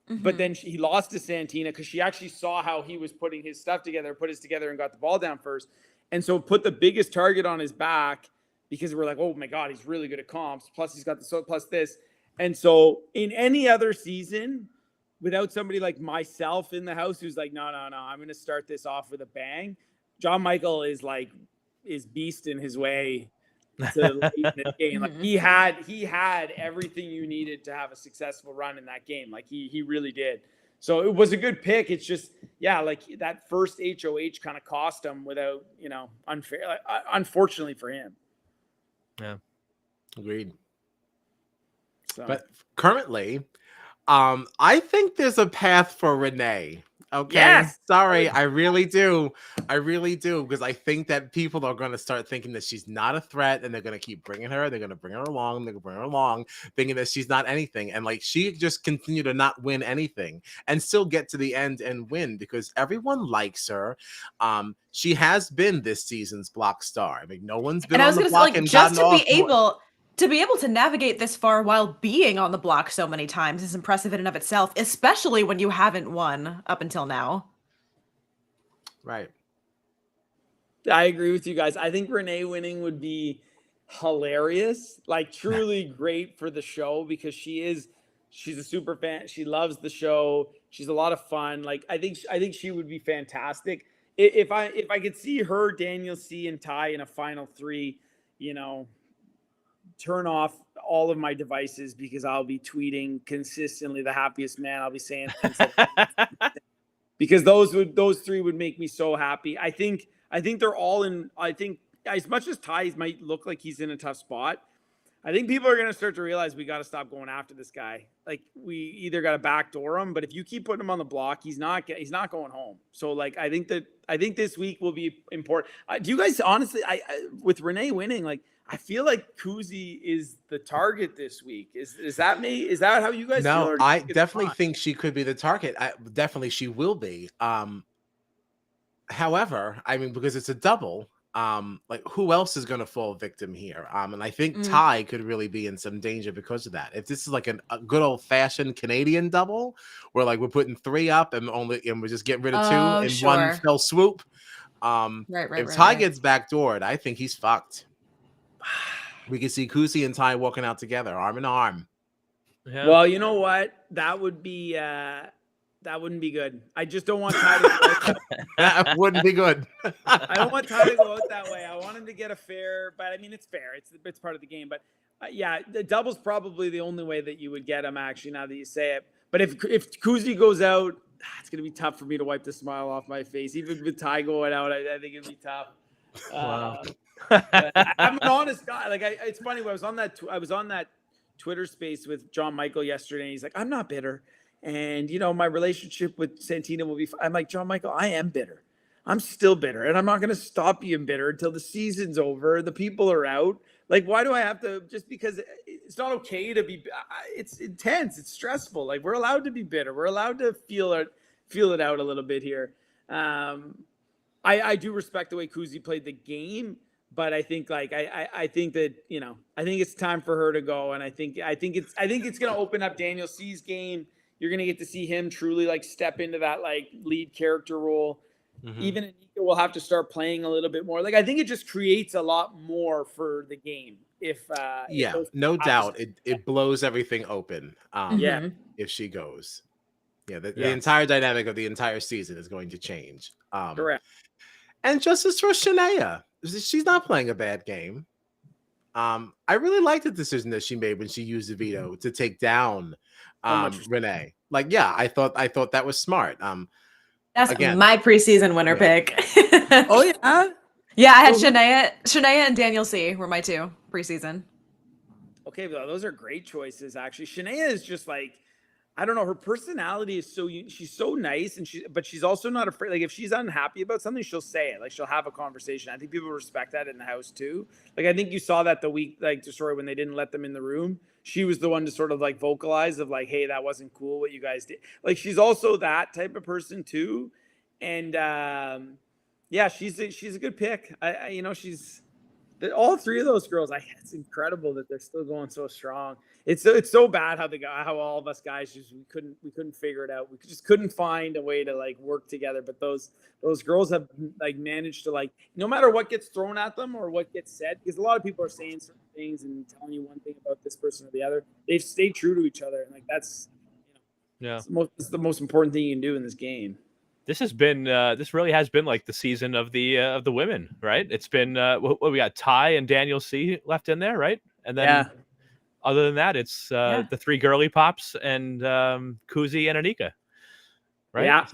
but then he lost to Santina because she actually saw how he was putting his stuff together, put his together and got the ball down first. And so put the biggest target on his back because we're like, oh my God, he's really good at comps. Plus he's got plus this. And so in any other season, without somebody like myself in the house who's like, no, I'm going to start this off with a bang. John Michael is beast in his way to late in the game. Like he had everything you needed to have a successful run in that game. Like he really did. So it was a good pick. It's just, like that first HOH kind of cost him without, unfair, unfortunately for him. Yeah. Agreed. So. But currently, I think there's a path for Renee Okay. Yes. Sorry, I really do. I really do, because I think that people are going to start thinking that she's not a threat, and they're going to keep bringing her. They're going to bring her along. They're going to bring her along, thinking that she's not anything. And like, she just continue to not win anything and still get to the end and win because everyone likes her. She has been this season's block star. I mean, no one's been And I on was the gonna say, block like, and just gotten to be off more. able to navigate this far while being on the block so many times is impressive in and of itself, especially when you haven't won up until now. Right. I agree with you guys. I think Renee winning would be hilarious, like truly great for the show because she's a super fan. She loves the show. She's a lot of fun. Like I think she would be fantastic. If I could see her, Daniel C and Ty in a final three, you know, turn off all of my devices because I'll be tweeting consistently the happiest man. I'll be saying things that because those three would make me so happy. I think they're all in. I think as much as Ty might look like he's in a tough spot, I think people are going to start to realize we got to stop going after this guy. Like we either got to backdoor him, but if you keep putting him on the block, he's not going home. So like I think this week will be important. Do you guys honestly? With Renee winning, like I feel like Kuzi is the target this week. Is that me? Is that how you guys feel? No, Or do you I think it's definitely not? think she could be the target. Definitely she will be. However, I mean, because it's a double, like who else is going to fall victim here? And I think Mm. Ty could really be in some danger because of that. If this is like a good old fashioned Canadian double, where like we're putting 3 up and we're just getting rid of 2 Oh, in one sure. fell swoop. If Ty Right. gets backdoored, I think he's fucked. We could see Kusi and Ty walking out together, arm in arm. Yeah. Well, you know what? That wouldn't be good. I just don't want Ty to go out that way. That wouldn't be good. I don't want Ty to go out that way. I want him to get a fair, but I mean it's fair. It's part of the game. But yeah, the double's probably the only way that you would get him. Actually, now that you say it. But if Kuzi goes out, it's gonna be tough for me to wipe the smile off my face. Even with Ty going out, I think it'd be tough. Wow. I'm an honest guy. Like it's funny. I was on that Twitter space with John Michael yesterday. And he's like, I'm not bitter. And, you know, my relationship with Santina will be fine. I'm like, John Michael, I am bitter. I'm still bitter. And I'm not going to stop being bitter until the season's over. The people are out. Like, why do I have to, just because it's not okay to be, it's intense. It's stressful. Like, we're allowed to be bitter. We're allowed to feel it out a little bit here. I do respect the way Kuzi played the game. But I think I think that, you know, I think it's time for her to go. And I think it's going to open up Daniel C's game. You're going to get to see him truly like step into that like lead character role. Mhm. Even Anika will have to start playing a little bit more. Like I think it just creates a lot more for the game. If No doubt it blows everything open. Yeah. If she goes, the Yeah. entire dynamic of the entire season is going to change. Correct. And justice for Shania, she's not playing a bad game. I really liked the decision that she made when she used the veto to take down Renee. Like, yeah, I thought that was smart. That's Again. my preseason winner Yeah. pick. Oh yeah. Yeah, I had Shania and Daniel C were my 2 preseason. Okay, well, those are great choices. Actually, Shania is just like, I don't know. Her personality is she's so nice, but she's also not afraid. Like if she's unhappy about something, she'll say it. Like she'll have a conversation. I think people respect that in the house too. Like I think you saw that the week, like the story when they didn't let them in the room. She was the one to sort of like vocalize of like, hey, that wasn't cool what you guys did. Like she's also that type of person too. And yeah, she's a good pick. She's all 3 of those girls. It's incredible that they're still going so strong. It's so bad how all of us guys just we couldn't figure it out. We just couldn't find a way to like work together. But those girls have like managed to like no matter what gets thrown at them or what gets said, because a lot of people are saying certain things and telling you one thing about this person or the other. They've stayed true to each other, and like that's it's the most important thing you can do in this game. This has been this really has been like the season of the women, right? It's been what we got Ty and Daniel C left in there, right? And then other than that, it's the 3 girly pops and Kuzi and Anika, right? Yeah,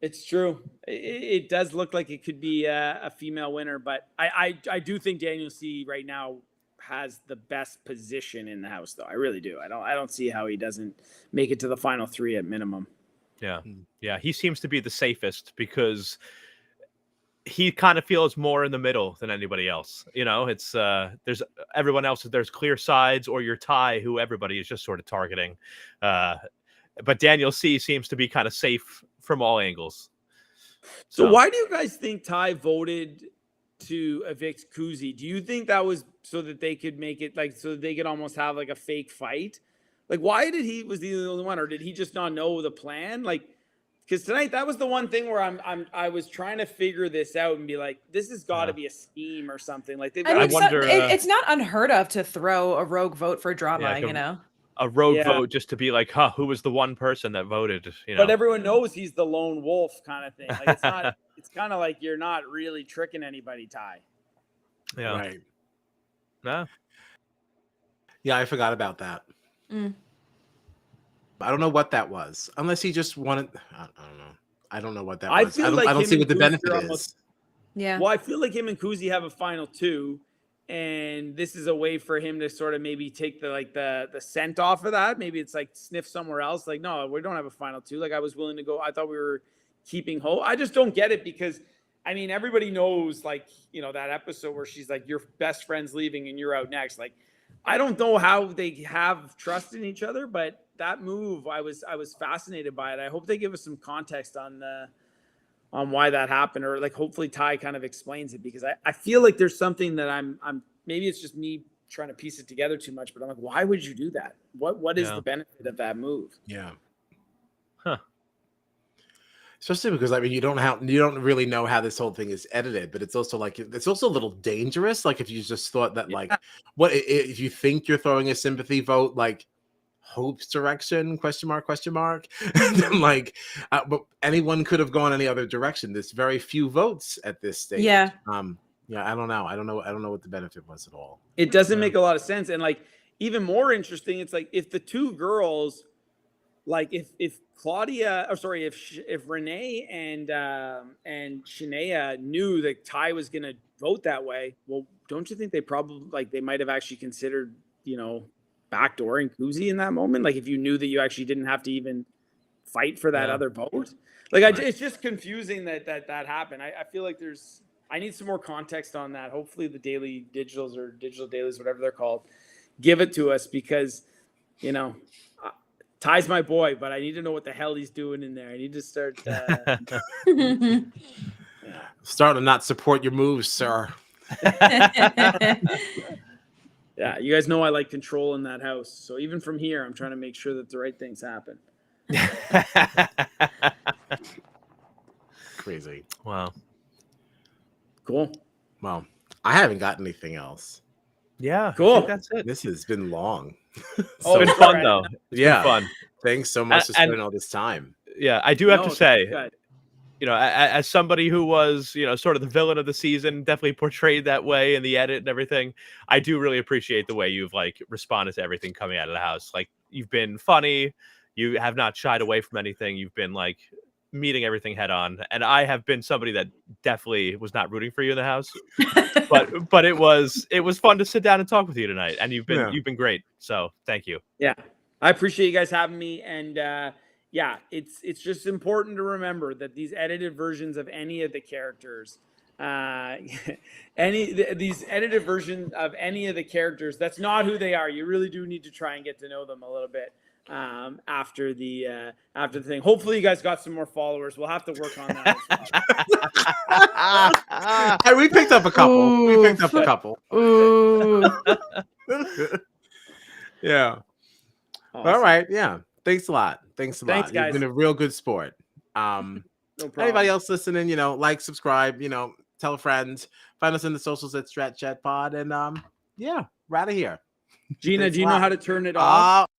it's true. It does look like it could be a female winner, but I do think Daniel C right now has the best position in the house, though. I really do. I don't see how he doesn't make it to the final 3 at minimum. Yeah. Hmm. Yeah. He seems to be the safest because he kind of feels more in the middle than anybody else. You know, it's there's everyone else, there's clear sides, or your Ty, who everybody is just sort of targeting. But Daniel C seems to be kind of safe from all angles. So why do you guys think Ty voted to evict Kuzi? Do you think that was so that they could make it like so that they could almost have like a fake fight? Like, why did he was he the only one, or did he just not know the plan? Like, because tonight that was the one thing where I was trying to figure this out and be like, this has got to be a scheme or something. Like, they've I got mean, to wonder, it's not unheard of to throw a rogue vote for drama, like you know? a rogue Yeah. vote just to be like, huh, who was the one person that voted? You know, but everyone knows he's the lone wolf kind of thing. Like, it's not. It's kind of like you're not really tricking anybody, Ty. yeah, Right. yeah. Yeah, I forgot about that. Mm. I don't know what that was. Unless he just wanted. I don't know. I don't know what that I was. feel I don't, like I don't him see and what the Kuzi benefit are is. almost- Yeah. Well, I feel like him and Kuzi have a final two, and this is a way for him to sort of maybe take the scent off of that. Maybe it's like sniff somewhere else. Like, no, we don't have a final two. Like, I was willing to go. I thought we were keeping hope. I just don't get it because, I mean, everybody knows, like, you know, that episode where she's like, your best friend's leaving and you're out next. Like, I don't know how they have trust in each other, but that move, I was fascinated by it. I hope they give us some context on why that happened, or like hopefully Ty kind of explains it, because I feel like there's something that I'm maybe it's just me trying to piece it together too much, but I'm like, why would you do that? What is the benefit of that move? Yeah. Huh. Especially because I mean you don't really know how this whole thing is edited, but it's also like it's also a little dangerous. Like if you just thought that like what if you think you're throwing a sympathy vote like Hope's direction question mark and then like but anyone could have gone any other direction. There's very few votes at this stage. Yeah. I don't know what the benefit was at all. It doesn't make a lot of sense. And like even more interesting, it's like if the two girls, like if Claudia, or sorry, if Renee and Shania knew that Ty was gonna vote that way, well, don't you think they probably like they might have actually considered, you know, backdooring Kuzi in that moment? Like if you knew that you actually didn't have to even fight for that other vote, like it's just confusing that happened. I feel like I need some more context on that. Hopefully the daily digitals or digital dailies, whatever they're called, give it to us, because, you know, Ty's my boy, but I need to know what the hell he's doing in there. I need to start Starting to not support your moves, sir. Yeah, you guys know I like control in that house. So even from here, I'm trying to make sure that the right things happen. Crazy. Wow. Cool. Well, I haven't got anything else. Yeah. Cool. I think that's it. This has been long. It's been fun though. It's been fun. Thanks so much for spending all this time. Yeah, I do have to say, good. you know, as somebody who was, you know, sort of the villain of the season, definitely portrayed that way in the edit and everything, I do really appreciate the way you've like responded to everything coming out of the house. Like you've been funny, you have not shied away from anything, you've been like meeting everything head on, and I have been somebody that definitely was not rooting for you in the house, but it was fun to sit down and talk with you tonight, and you've been great. So thank you. Yeah, I appreciate you guys having me, and yeah, it's just important to remember that these edited versions of any of the characters, these edited versions of any of the characters, that's not who they are. You really do need to try and get to know them a little bit after the thing. Hopefully you guys got some more followers. We'll have to work on that as well. Hey, we picked up a couple. Ooh. Yeah. Awesome. All right. Yeah. Thanks a lot. Thanks, You've guys. been a real good sport. No problem. Anybody else listening, you know, like, subscribe, you know, tell a friend, find us in the socials at Strat Chat Pod, and yeah, we're out of here. Gina, Thanks do you a know lot. how to turn it off?